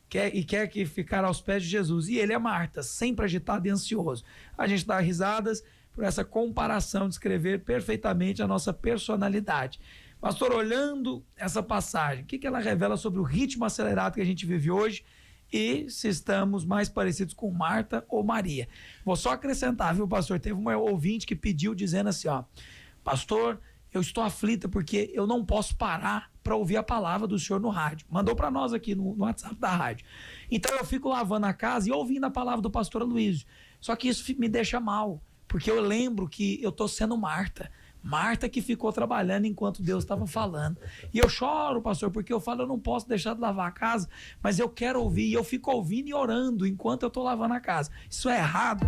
Quer que ficar aos pés de Jesus. E ele é Marta, sempre agitado e ansioso. A gente dá risadas por essa comparação, de escrever perfeitamente a nossa personalidade. Pastor, olhando essa passagem, o que ela revela sobre o ritmo acelerado que a gente vive hoje e se estamos mais parecidos com Marta ou Maria? Vou só acrescentar, viu, pastor? Teve uma ouvinte que pediu dizendo assim, ó, pastor, eu estou aflita porque eu não posso parar para ouvir a palavra do senhor no rádio. Mandou para nós aqui no WhatsApp da rádio. Então eu fico lavando a casa e ouvindo a palavra do pastor Aloysio. Só que isso me deixa mal, porque eu lembro que eu estou sendo Marta. Marta que ficou trabalhando enquanto Deus estava falando. E eu choro, pastor, porque eu falo, eu não posso deixar de lavar a casa, mas eu quero ouvir. E eu fico ouvindo e orando enquanto eu estou lavando a casa. Isso é errado?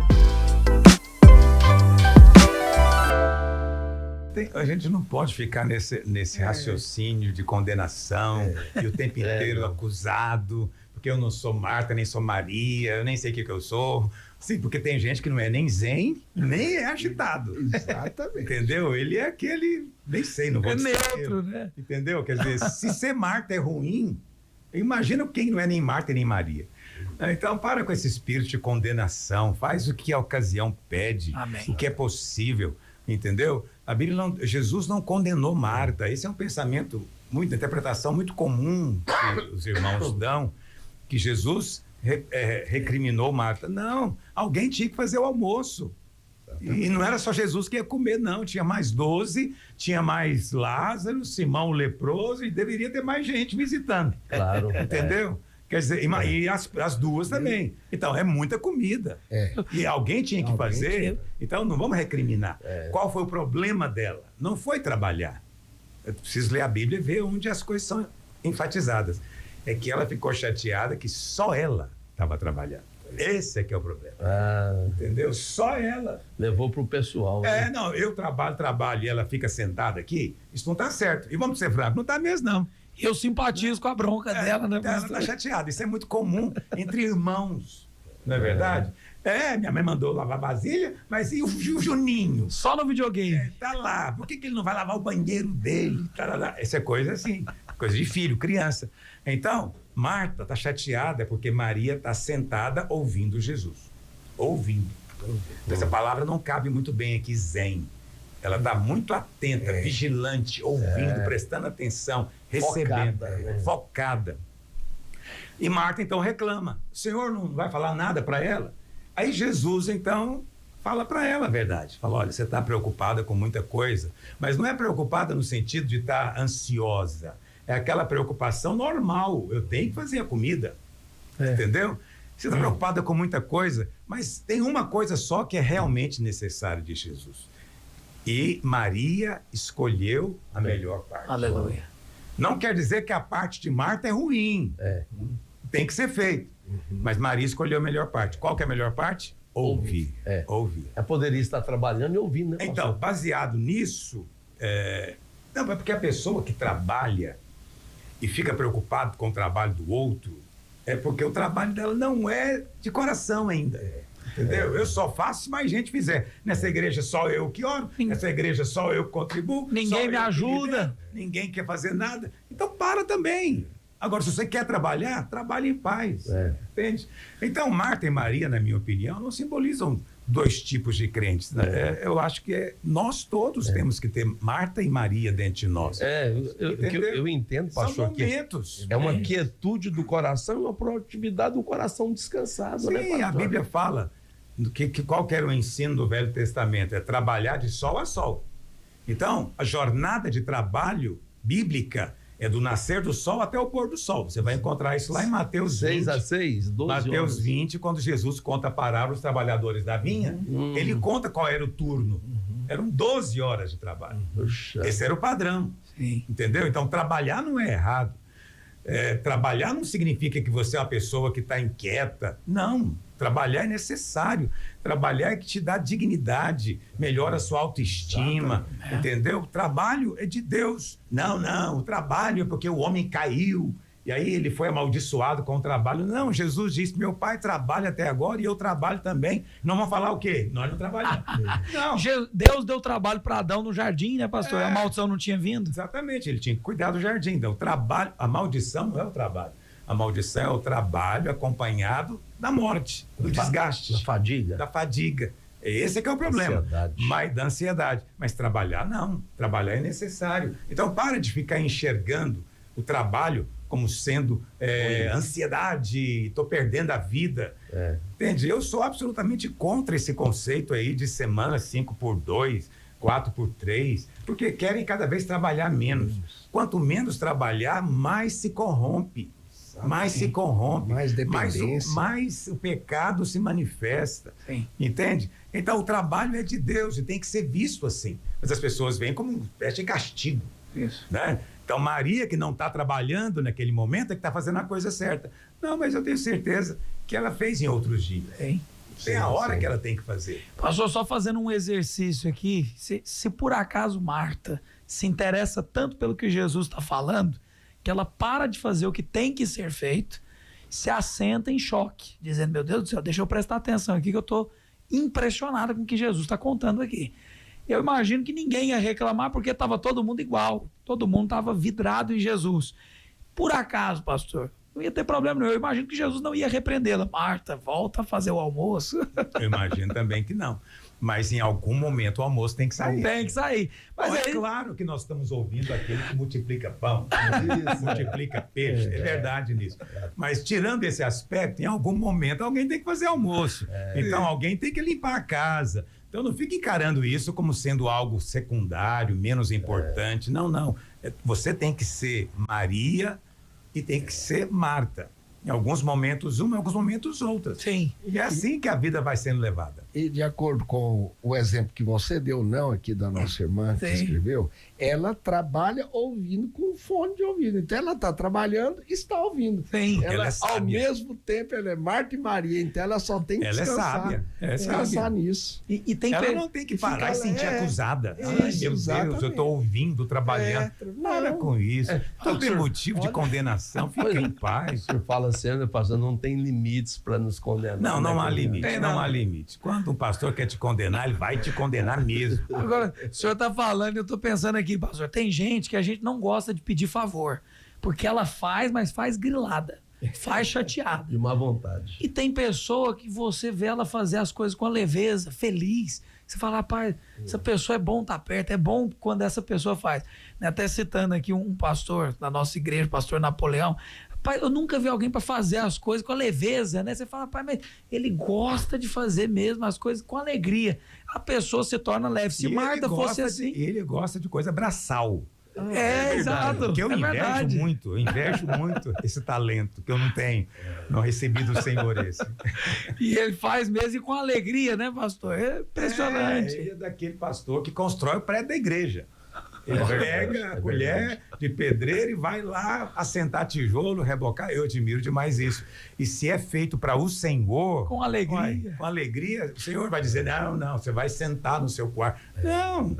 A gente não pode ficar nesse raciocínio de condenação e o tempo inteiro acusado, porque eu não sou Marta, nem sou Maria, eu nem sei o que eu sou. Sim, porque tem gente que não é nem zen, nem é agitado. Exatamente. Entendeu? Ele é aquele, nem sei, não vou dizer. É neutro, né? Entendeu? Quer dizer, se ser Marta é ruim, imagina quem não é nem Marta nem Maria. Então, para com esse espírito de condenação, faz o que a ocasião pede, Amém. O que é possível, entendeu? A Bíblia Jesus não condenou Marta. Esse é um pensamento, uma interpretação muito comum que os irmãos dão, que Jesus recriminou Marta. Não, alguém tinha que fazer o almoço. E não era só Jesus que ia comer, não. Tinha mais 12, tinha mais Lázaro, Simão o leproso, e deveria ter mais gente visitando. Claro. Entendeu? Quer dizer, e as duas também. Então, é muita comida. E alguém tinha que fazer. Então, não vamos recriminar. Qual foi o problema dela? Não foi trabalhar. Eu preciso ler a Bíblia e ver onde as coisas são enfatizadas. É que ela ficou chateada que só ela estava trabalhando. Esse é que é o problema. Entendeu? Só ela. Levou para o pessoal. Né? Não, eu trabalho e ela fica sentada aqui, isso não está certo. E vamos ser francos, não está mesmo, não. Eu simpatizo com a bronca dela, né? Ela está chateada. Isso é muito comum entre irmãos, não é verdade? Minha mãe mandou lavar vasilha, mas e o Juninho? Só no videogame. Tá lá. Por que ele não vai lavar o banheiro dele? Essa é coisa assim, coisa de filho, criança. Então, Marta está chateada porque Maria está sentada ouvindo Jesus. Ouvindo. Então, essa palavra não cabe muito bem aqui, zen. Ela está muito atenta, vigilante, ouvindo, prestando atenção, recebendo, focada. E Marta, então, reclama. O Senhor não vai falar nada para ela? Aí Jesus, então, fala para ela a verdade. Fala, olha, você está preocupada com muita coisa, mas não é preocupada no sentido de estar ansiosa. É aquela preocupação normal. Eu tenho que fazer a comida. Entendeu? Você está preocupada com muita coisa, mas tem uma coisa só que é realmente necessária de Jesus. E Maria escolheu a melhor parte. Aleluia. Não quer dizer que a parte de Marta é ruim. Tem que ser feito. Mas Maria escolheu a melhor parte. Qual que é a melhor parte? Ouvir. Ouvir. Ela poderia estar trabalhando e ouvindo, né? Então, baseado nisso, não, é porque a pessoa que trabalha e fica preocupado com o trabalho do outro, é porque o trabalho dela não é de coração ainda. Entendeu? Eu só faço se mais gente fizer. Nessa igreja só eu que oro, nessa igreja só eu que contribuo. Ninguém me ajuda. Ninguém quer fazer nada. Então para também. Agora, se você quer trabalhar, trabalhe em paz. Entende? Então, Marta e Maria, na minha opinião, não simbolizam dois tipos de crentes. Né? Eu acho que nós todos temos que ter Marta e Maria dentro de nós. Eu entendo, pastor, São momentos. que é uma quietude do coração e uma proatividade do coração descansado. Sim, né, pastor? a Bíblia fala qual que era o ensino do Velho Testamento? É trabalhar de sol a sol. Então, a jornada de trabalho bíblica é do nascer do sol até o pôr do sol. Você vai encontrar isso lá em Mateus 20. 6 a 6, 12 Mateus horas. 20, quando Jesus conta a parábola dos trabalhadores da vinha, ele conta qual era o turno. Eram 12 horas de trabalho. Puxa. Esse era o padrão. Sim. Entendeu? Então, trabalhar não é errado. Trabalhar não significa que você é uma pessoa que está inquieta. Não. Trabalhar é necessário. Trabalhar é que te dá dignidade, melhora a sua autoestima. Entendeu? O trabalho é de Deus. Não. O trabalho é porque o homem caiu. E aí ele foi amaldiçoado com o trabalho. Não, Jesus disse, meu pai trabalha até agora e eu trabalho também. Não vão falar o quê? Nós não trabalhamos. Não. Deus deu trabalho para Adão no jardim, né, pastor? A maldição não tinha vindo. Exatamente, ele tinha que cuidar do jardim. Então, o trabalho, a maldição não é o trabalho. A maldição é o trabalho acompanhado da morte, do desgaste. Da fadiga. Da fadiga. Esse é que é o problema. Da ansiedade. Mas trabalhar, não. Trabalhar é necessário. Então, para de ficar enxergando o trabalho como sendo ansiedade, estou perdendo a vida. Entende? Eu sou absolutamente contra esse conceito aí de semana 5x2, 4x3, porque querem cada vez trabalhar menos. Quanto menos trabalhar, mais se corrompe. Mais se corrompe. Mais dependência. Mais o pecado se manifesta. Sim. Entende? Então, o trabalho é de Deus e tem que ser visto assim. Mas as pessoas veem como um espécie de castigo. Isso. Né? Então, Maria, que não está trabalhando naquele momento, é que está fazendo a coisa certa. Não, mas eu tenho certeza que ela fez em outros dias. Tem a hora que ela tem que fazer. Pastor, só fazendo um exercício aqui, se por acaso Marta se interessa tanto pelo que Jesus está falando, que ela para de fazer o que tem que ser feito, se assenta em choque, dizendo, meu Deus do céu, deixa eu prestar atenção aqui que eu estou impressionada com o que Jesus está contando aqui. Eu imagino que ninguém ia reclamar porque estava todo mundo igual, todo mundo estava vidrado em Jesus. Por acaso, pastor, não ia ter problema nenhum. Eu imagino que Jesus não ia repreendê-la. Marta, volta a fazer o almoço. Eu imagino também que não. Mas em algum momento o almoço tem que sair. Tem que sair. Mas É claro que nós estamos ouvindo aquele que multiplica pão, multiplica peixe. É verdade nisso. Mas tirando esse aspecto, em algum momento alguém tem que fazer almoço. Então alguém tem que limpar a casa. Então não fique encarando isso como sendo algo secundário, menos importante. Não. Você tem que ser Maria e tem que ser Marta. Em alguns momentos uma, em alguns momentos outra. Sim. E é assim que a vida vai sendo levada. E de acordo com o exemplo que você deu, não aqui da nossa irmã que escreveu, ela trabalha ouvindo com fone de ouvido. Então ela está trabalhando e está ouvindo. Sim. Ela é Ao sábia. mesmo tempo, ela é Marta e Maria, então ela só tem que Ela é descansar. sábia. Ela é Pensar sábia. nisso. E tem Ela não tem que parar e sentir acusada. Ai, meu Deus, exatamente. eu estou ouvindo, trabalhando. Para não. com isso. Não tem senhor, motivo de condenação. Fica em paz. O senhor fala assim, né, pastor? Não tem limites para nos condenar. Não há né, limite. Não há limite. Quando um pastor quer te condenar, ele vai te condenar mesmo. Agora, o senhor está falando, eu estou pensando aqui, pastor, tem gente que a gente não gosta de pedir favor, porque ela faz, mas faz grilada, faz chateada. De má vontade. E tem pessoa que você vê ela fazer as coisas com a leveza, feliz. Você fala, rapaz, essa pessoa é bom estar perto, é bom quando essa pessoa faz. Até citando aqui um pastor da nossa igreja, pastor Napoleão. Pai, eu nunca vi alguém para fazer as coisas com a leveza, né? Você fala, pai, mas ele gosta de fazer mesmo as coisas com alegria. A pessoa se torna leve. Se E Marta fosse assim... Ele gosta de coisa braçal. Exato. Porque eu é verdade. eu invejo muito esse talento que eu não tenho. Não recebi do Senhor esse. E ele faz mesmo e com alegria, né, pastor? É impressionante. Ele é daquele pastor que constrói o prédio da igreja. Ele pega a colher de pedreiro e vai lá assentar tijolo, rebocar. Eu admiro demais isso. E se é feito para o Senhor... Com alegria. Com alegria, o Senhor vai dizer, não, você vai sentar no seu quarto. Não,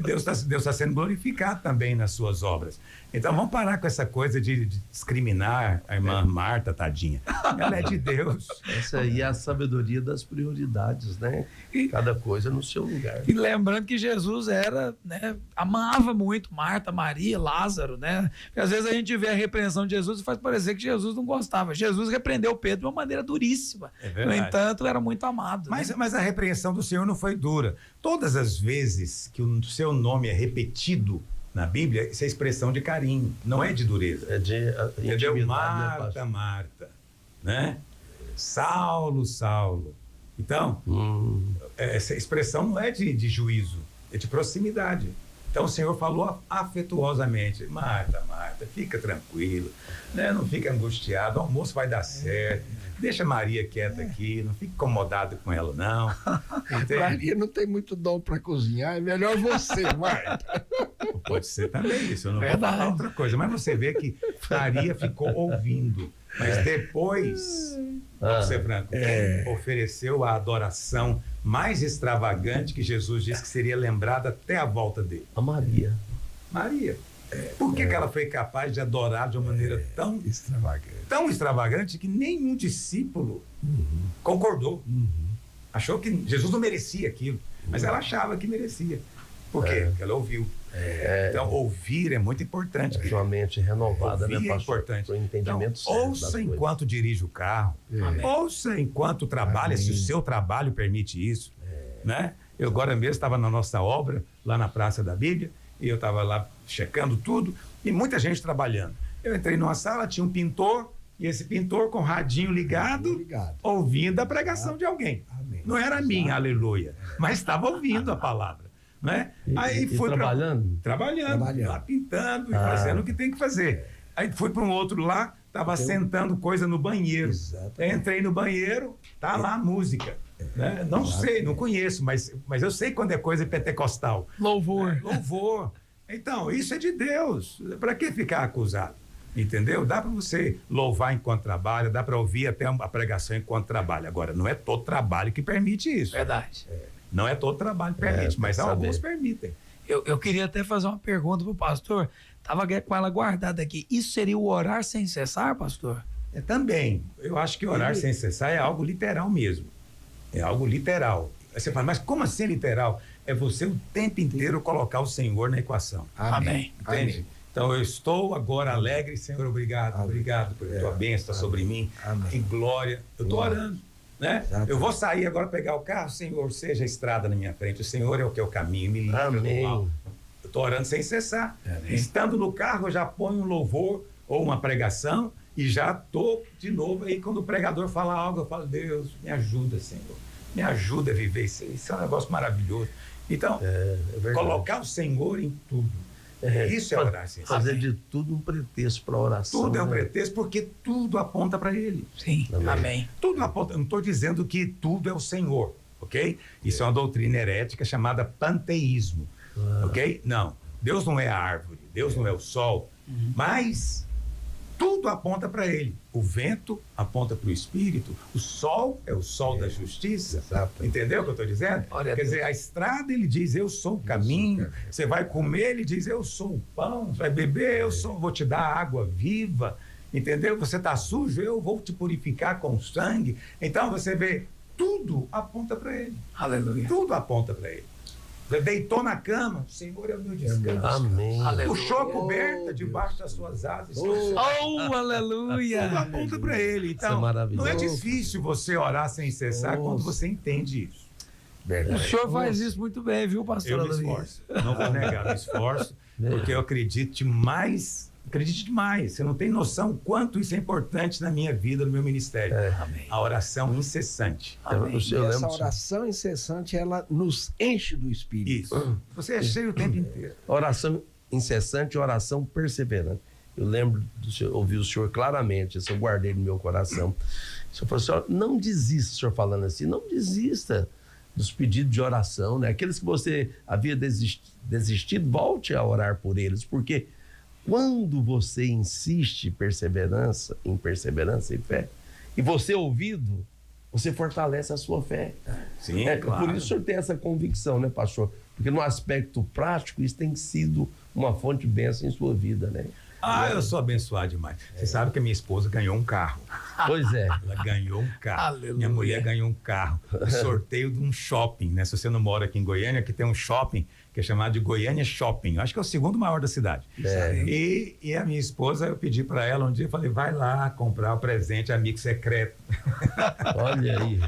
Deus tá sendo glorificado também nas suas obras. Então vamos parar com essa coisa de discriminar a irmã Marta, tadinha. Ela é de Deus. Essa aí é a sabedoria das prioridades, né? Cada coisa no seu lugar. E lembrando que Jesus era, né, amava muito Marta, Maria, Lázaro, né? Porque às vezes a gente vê a repreensão de Jesus e faz parecer que Jesus não gostava. Jesus repreendeu Pedro de uma maneira duríssima. No entanto, era muito amado. Mas a repreensão do Senhor não foi dura. Todas as vezes que o seu nome é repetido na Bíblia, isso é expressão de carinho, não é de dureza. É de Entendeu? Marta, Marta, Marta, né? Saulo, Saulo. Então, essa expressão não é de juízo, é de proximidade. Então o Senhor falou afetuosamente: Marta, Marta, fica tranquilo, né? Não fica angustiado, o almoço vai dar certo. Deixa Maria quieta aqui, não fique incomodado com ela, não. Maria não tem muito dom para cozinhar, é melhor você, Marta. Pode ser também isso, eu não vou falar outra coisa. Mas você vê que Maria ficou ouvindo. Mas depois, vamos ser franco, ofereceu a adoração mais extravagante que Jesus disse que seria lembrada até a volta dele. A Maria. Maria. Por que ela foi capaz de adorar de uma maneira tão extravagante que nenhum discípulo concordou? Achou que Jesus não merecia aquilo, mas ela achava que merecia. Por quê? Porque ela ouviu. Então, ouvir é muito importante. Sua mente renovada, ouvir né, pastor? é importante. Para o entendimento então, ouça enquanto dirige o carro. Ouça enquanto trabalha, se o seu trabalho permite isso. Né? Eu agora mesmo estava na nossa obra, lá na Praça da Bíblia, e eu estava lá checando tudo, e muita gente trabalhando. Eu entrei numa sala, tinha um pintor, e esse pintor com o radinho ligado, ouvindo a pregação de alguém. Não era minha, aleluia, mas estava ouvindo a palavra. Né? Aí fui trabalhando? Trabalhando, lá pintando e fazendo o que tem que fazer. Aí fui para um outro lá, estava sentando coisa no banheiro. Entrei no banheiro, tá lá a música. Né? Não sei, não conheço, mas eu sei quando é coisa pentecostal. Louvor. Louvor. Então, isso é de Deus. Para que ficar acusado? Entendeu? Dá para você louvar enquanto trabalha, dá para ouvir até a pregação enquanto trabalha. Agora, não é todo trabalho que permite isso. Verdade. Não é todo trabalho que permite, mas alguns permitem. Eu queria até fazer uma pergunta para o pastor. Estava com ela guardada aqui. Isso seria o orar sem cessar, pastor? Também. Eu acho que orar sem cessar é algo literal mesmo. É algo literal. Aí você fala, mas como assim literal? É você o tempo inteiro colocar o Senhor na equação. Amém. Entende? Então eu estou agora alegre, Senhor, obrigado. Obrigado por tua bênção sobre mim. Que glória. Eu estou orando. Né? Eu vou sair agora, pegar o carro, Senhor, seja a estrada na minha frente. O Senhor é o que é o caminho, me livra do mal. Eu estou orando sem cessar. Estando no carro, eu já ponho um louvor ou uma pregação e já estou de novo aí. Quando o pregador fala algo, eu falo: Deus, me ajuda, Senhor. Me ajuda a viver isso. Isso é um negócio maravilhoso. Então, colocar o Senhor em tudo. Isso é orar sem cessar. Fazer de tudo um pretexto para a oração. Tudo é um pretexto, porque tudo aponta para Ele. Sim, amém. Tudo aponta. Eu não estou dizendo que tudo é o Senhor, ok? Isso é uma doutrina herética chamada panteísmo, ok? Não, Deus não é a árvore, Deus não é o sol, mas tudo aponta para Ele. O vento aponta para o Espírito, o sol é o sol da justiça. Entendeu o que eu estou dizendo? Quer dizer, a estrada, Ele diz: eu sou o caminho. Você vai comer, Ele diz: eu sou o pão. Você vai beber, vou te dar água viva. Entendeu? Você está sujo, eu vou te purificar com sangue. Então você vê, tudo aponta para Ele. Aleluia. Tudo aponta para Ele. Você deitou na cama, o Senhor é o meu descanso. Amém. Puxou a coberta debaixo das suas asas. Aleluia. Tudo aponta para Ele. Então, não é difícil você orar sem cessar quando você entende isso. O senhor faz isso muito bem, viu, pastor? Eu me esforço. Não vou negar, me esforço, porque eu acredito demais. Acredite demais. Você não tem noção o quanto isso é importante na minha vida, no meu ministério. A oração incessante. E essa oração incessante, ela nos enche do Espírito. Isso. Você é cheio o tempo inteiro. Oração incessante, oração perseverante. Eu lembro, ouvi o senhor claramente, isso eu guardei no meu coração. O senhor falou: senhor, não desista, o senhor falando assim, não desista dos pedidos de oração, né? Aqueles que você havia desistido, volte a orar por eles, porque quando você insiste em perseverança e fé, e você ouvido, você fortalece a sua fé. Sim, claro. Por isso o senhor tem essa convicção, né, pastor? Porque no aspecto prático, isso tem sido uma fonte de bênção em sua vida, né? Eu sou abençoado demais. Você sabe que a minha esposa ganhou um carro. Pois é. Ela ganhou um carro. Aleluia. Minha mulher ganhou um carro. O sorteio de um shopping, né? Se você não mora aqui em Goiânia, aqui tem um shopping que é chamado de Goiânia Shopping. Eu acho que é o segundo maior da cidade. E a minha esposa, eu pedi para ela um dia, eu falei, vai lá comprar o presente amigo secreto. Olha aí.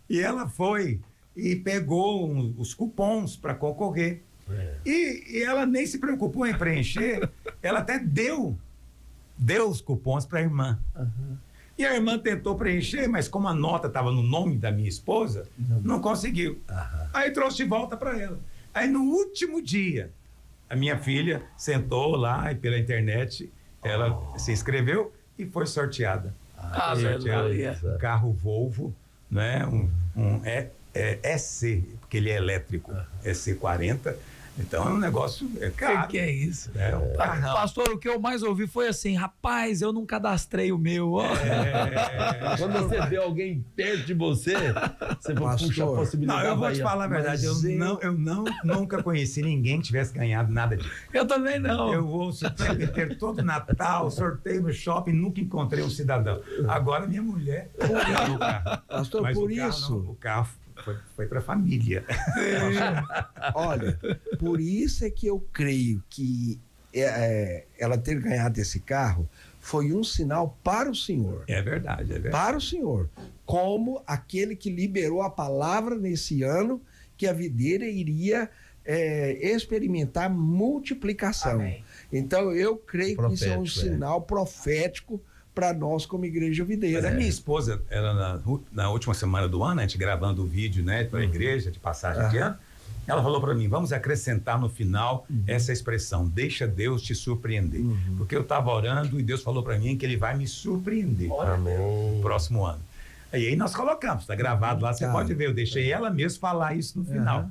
E ela foi e pegou os cupons para concorrer. E ela nem se preocupou em preencher, ela até deu os cupons para a irmã. E a irmã tentou preencher, mas como a nota estava no nome da minha esposa, não conseguiu. Aí trouxe de volta para ela. Aí no último dia, a minha filha sentou lá e pela internet, ela se inscreveu e foi sorteada. Aleluia. Um carro Volvo, né? um EC, porque ele é elétrico, EC40. Então é um negócio caro. O que é isso? É um carrão. Pastor, o que eu mais ouvi foi assim, rapaz, eu não cadastrei o meu. Ó. Quando você vê alguém perto de você, você vai puxar a Não, possibilidade. eu vou te falar a verdade, eu nunca conheci ninguém que tivesse ganhado nada disso. Eu também não. Eu ouço o tempo inteiro, todo Natal, sorteio no shopping, nunca encontrei um cidadão. Agora minha mulher ganhou o carro. Pastor, Mas por o carro isso... o carro foi para a família. Olha, por isso é que eu creio que ela ter ganhado esse carro foi um sinal para o Senhor. É verdade, é verdade. Para o Senhor. Como aquele que liberou a palavra nesse ano que a videira iria experimentar multiplicação. Amém. Então eu creio que isso é um Profético, sinal profético para nós como igreja videira. Mas a minha esposa, ela na última semana do ano, a gente gravando o vídeo, né, para a igreja, de passagem de ano, ela falou para mim, vamos acrescentar no final essa expressão, deixa Deus te surpreender. Porque eu estava orando e Deus falou para mim que ele vai me surpreender no próximo ano. E aí nós colocamos, está gravado lá, você pode ver, eu deixei ela mesmo falar isso no final.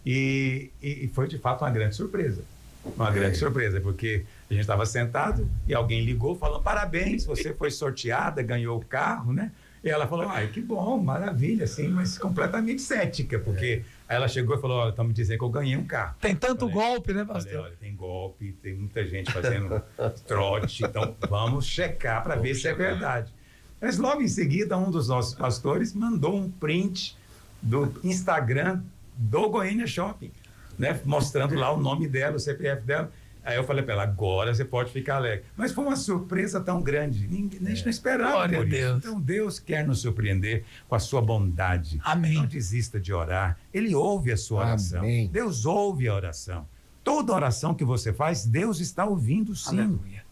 E foi de fato uma grande surpresa. Uma grande surpresa, porque a gente estava sentado e alguém ligou falando, parabéns, você foi sorteada, ganhou o carro, né? E ela falou, ai, que bom, maravilha, assim, mas completamente cética, porque aí ela chegou e falou, olha, estão me dizendo que eu ganhei um carro. Tem tanto Falei, golpe, né, pastor? Olha, tem golpe, tem muita gente fazendo trote, então vamos checar para ver se é verdade. Mas logo em seguida, um dos nossos pastores mandou um print do Instagram do Goiânia Shopping, né, mostrando lá o nome dela, o CPF dela. Aí eu falei para ela, agora você pode ficar alegre. Mas foi uma surpresa tão grande, a gente não esperava. Glória por a Deus. Isso. Então Deus quer nos surpreender com a sua bondade. Amém. Não desista de orar, Ele ouve a sua oração. Amém. Deus ouve a oração. Toda oração que você faz, Deus está ouvindo sim. Aleluia.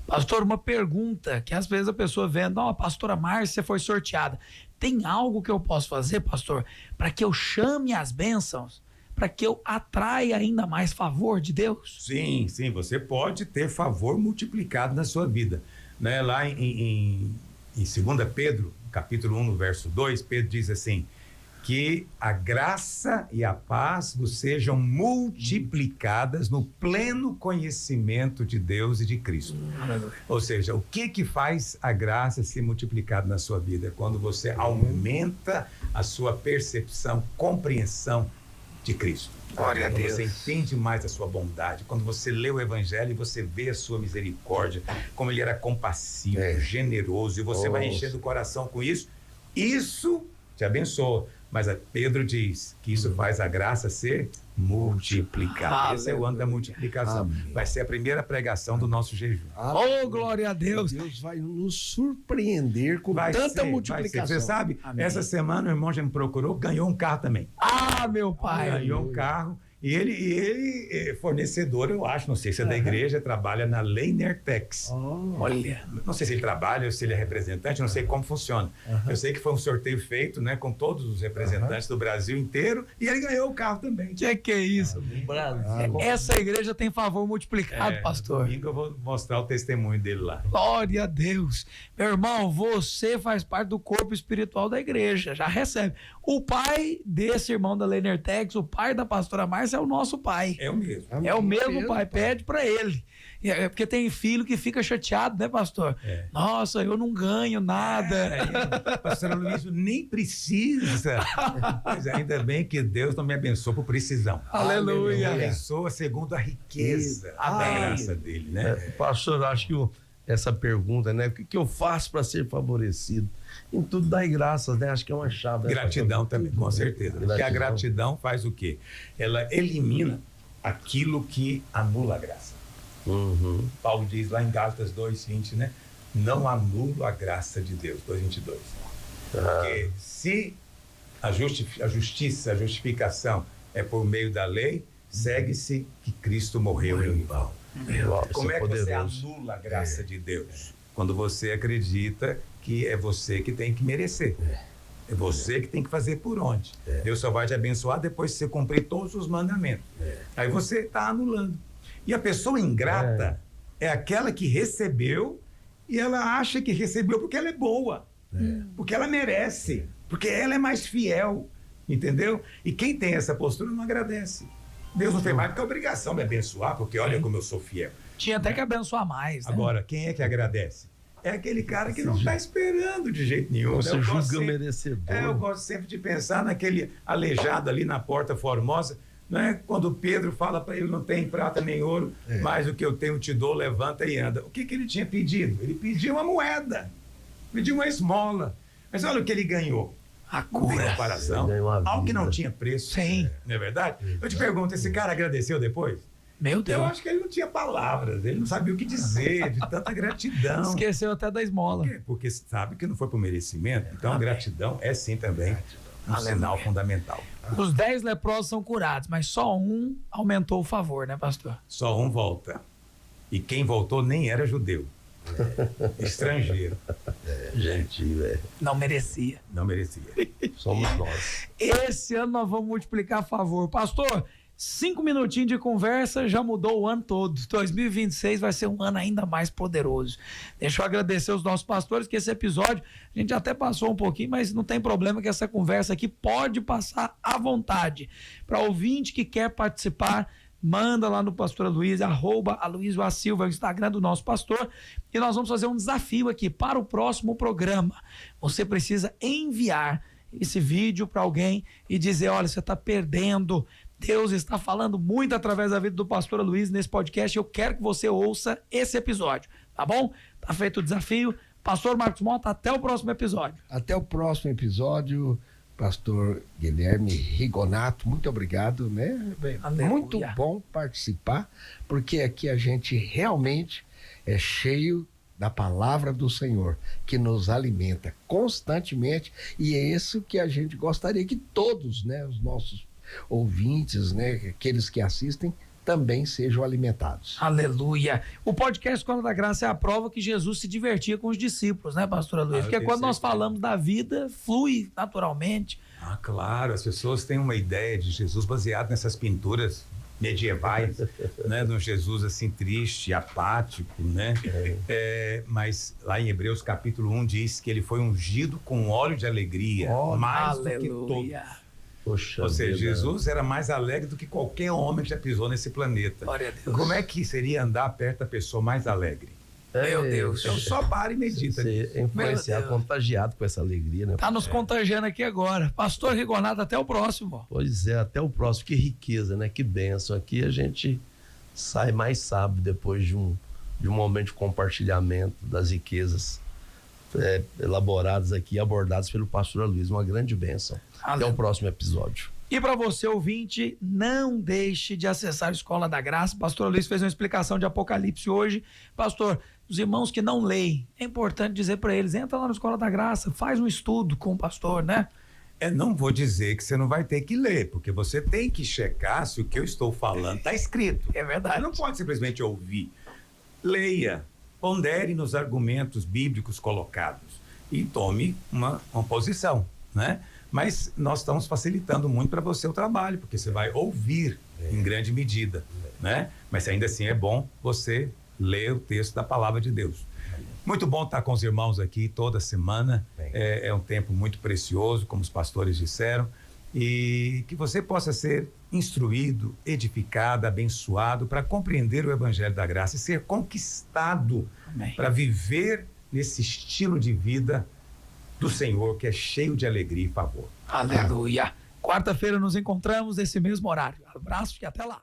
Pastor, uma pergunta que às vezes a pessoa vendo, a pastora Márcia foi sorteada. Tem algo que eu posso fazer, pastor, para que eu chame as bênçãos? Para que eu atraia ainda mais favor de Deus? Sim, você pode ter favor multiplicado na sua vida. Né? Lá em 2 Pedro, capítulo 1, no verso 2, Pedro diz assim, que a graça e a paz vos sejam multiplicadas no pleno conhecimento de Deus e de Cristo. Ou seja, o que faz a graça ser multiplicada na sua vida? É quando você aumenta a sua percepção, compreensão de Cristo. Glória a Quando Deus. você entende mais a sua bondade, quando você lê o Evangelho e você vê a sua misericórdia, como ele era compassivo, generoso, e você vai enchendo o coração com isso, isso te abençoa. Mas Pedro diz que isso faz a graça ser multiplicada. Esse é o ano da multiplicação. Amém. Vai ser a primeira pregação do nosso jejum. Oh, glória a Deus. Deus vai nos surpreender com Vai tanta ser, vai multiplicação. ser. Você sabe, Amém. essa semana o irmão já me procurou, ganhou um carro também. Ah, meu pai. Ganhou um carro. E ele é fornecedor, eu acho, não sei se é da igreja, trabalha na Leinertex. Olha. Não sei se ele trabalha ou se ele é representante, não sei como funciona. Eu sei que foi um sorteio feito, né, com todos os representantes do Brasil inteiro, e ele ganhou o carro também. Que é isso? Brasil. Essa igreja tem favor multiplicado, pastor. Domingo eu vou mostrar o testemunho dele lá. Glória a Deus. Meu irmão, você faz parte do corpo espiritual da igreja, já recebe. O pai desse irmão da Leinertex, o pai da pastora Márcia, é o nosso pai. É o mesmo. É o mesmo pai, pede para ele. É porque tem filho que fica chateado, né, pastor? Nossa, eu não ganho nada. Pastor Luiz, nem precisa. Mas ainda bem que Deus não me abençoou por precisão. Aleluia. Me abençoa segundo a riqueza da graça dele, né? Pastor, acho que essa pergunta, né? O que eu faço para ser favorecido? Em tudo dai graças, né? Acho que é uma chave. Gratidão também, com certeza. Gratidão. Porque a gratidão faz o quê? Ela elimina aquilo que anula a graça. Uhum. Paulo diz lá em Gálatas 2:20, né? Não anulo a graça de Deus, 2:22. Porque se a justiça, a justificação é por meio da lei, segue-se que Cristo morreu em vão. Como é que você anula a graça de Deus? Quando você acredita que é você que tem que merecer. É você que tem que fazer por onde. Deus só vai te abençoar depois que você cumprir todos os mandamentos. Aí você está anulando. E a pessoa ingrata é aquela que recebeu e ela acha que recebeu porque ela é boa, porque ela merece, porque ela é mais fiel, entendeu? E quem tem essa postura não agradece. Deus não tem mais do que a obrigação de me abençoar, porque olha como eu sou fiel. Tinha até que abençoar mais, né? Agora, quem é que agradece? É aquele cara que não está esperando de jeito nenhum. Você julga merecedor. Eu gosto sempre de pensar naquele aleijado ali na Porta Formosa, né? Quando Pedro fala para ele, não tem prata nem ouro, mas o que eu tenho te dou, levanta e anda. O que ele tinha pedido? Ele pediu uma moeda, pediu uma esmola. Mas olha o que ele ganhou. A Não tem cura. comparação. Algo que não tinha preço. Sim. Não é verdade? Eu te pergunto, esse cara agradeceu depois? Meu Eu Deus. acho que ele não tinha palavras, ele não sabia o que dizer, de tanta gratidão. Esqueceu até da esmola. Por quê? Porque sabe que não foi por merecimento. Então a gratidão é sim também um sinal fundamental. Os 10 leprosos são curados, mas só um aumentou o favor, né, pastor? Só um volta. E quem voltou nem era judeu. Estrangeiro. Gentil, Não merecia. Não merecia. somos nós. Esse ano nós vamos multiplicar favor. Pastor, 5 minutinhos de conversa já mudou o ano todo. 2026 vai ser um ano ainda mais poderoso. Deixa eu agradecer os nossos pastores, que esse episódio a gente até passou um pouquinho, mas não tem problema que essa conversa aqui pode passar à vontade. Para ouvinte que quer participar, manda lá no Pastor Aloysio, @Aloysio A. Silva, o Instagram do nosso pastor, e nós vamos fazer um desafio aqui para o próximo programa. Você precisa enviar esse vídeo para alguém e dizer, olha, você está perdendo, Deus está falando muito através da vida do Pastor Aloysio nesse podcast, eu quero que você ouça esse episódio, tá bom? Tá feito o desafio. Pastor Marcos Mota, até o próximo episódio. Até o próximo episódio. Pastor Guilherme Rigonato, muito obrigado, né? Aleluia. Muito bom participar, porque aqui a gente realmente é cheio da palavra do Senhor, que nos alimenta constantemente, e é isso que a gente gostaria que todos, né, os nossos ouvintes, né, aqueles que assistem, também sejam alimentados. Aleluia. O podcast Escola da Graça é a prova que Jesus se divertia com os discípulos, né, pastor Aloysio? Porque quando nós falamos da vida, flui naturalmente. Ah, claro, as pessoas têm uma ideia de Jesus baseado nessas pinturas medievais, né, de um Jesus assim triste, apático, né? Mas lá em Hebreus capítulo 1 diz que ele foi ungido com óleo de alegria, mais do que todos. Aleluia. Poxa Ou seja, vida. Jesus era mais alegre do que qualquer homem que já pisou nesse planeta. Glória a Deus. Como é que seria andar perto da pessoa mais alegre? Meu Deus. Então só para e medita. Ser influenciado, Meu Deus. contagiado com essa alegria, né? Tá nos contagiando aqui agora. Pastor Rigonato, até o próximo. Pois é, até o próximo. Que riqueza, né? Que bênção. Aqui a gente sai mais sábio depois de um momento de compartilhamento das riquezas elaboradas aqui, abordadas pelo pastor Aloysio. Uma grande bênção. Até o próximo episódio. E para você, ouvinte, não deixe de acessar a Escola da Graça. Pastor Aloysio fez uma explicação de Apocalipse hoje. Pastor, os irmãos que não leem, é importante dizer para eles, entra lá na Escola da Graça, faz um estudo com o pastor, né? Não vou dizer que você não vai ter que ler, porque você tem que checar se o que eu estou falando está escrito. É verdade. Você não pode simplesmente ouvir. Leia, pondere nos argumentos bíblicos colocados e tome uma posição, né? Mas nós estamos facilitando muito para você o trabalho, porque você vai ouvir em grande medida, né? Mas ainda assim é bom você ler o texto da palavra de Deus. Muito bom estar com os irmãos aqui toda semana. É um tempo muito precioso, como os pastores disseram. e que você possa ser instruído, edificado, abençoado para compreender o Evangelho da Graça e ser conquistado para viver nesse estilo de vida do Senhor, que é cheio de alegria e favor. Aleluia. Quarta-feira nos encontramos nesse mesmo horário. Abraço e até lá.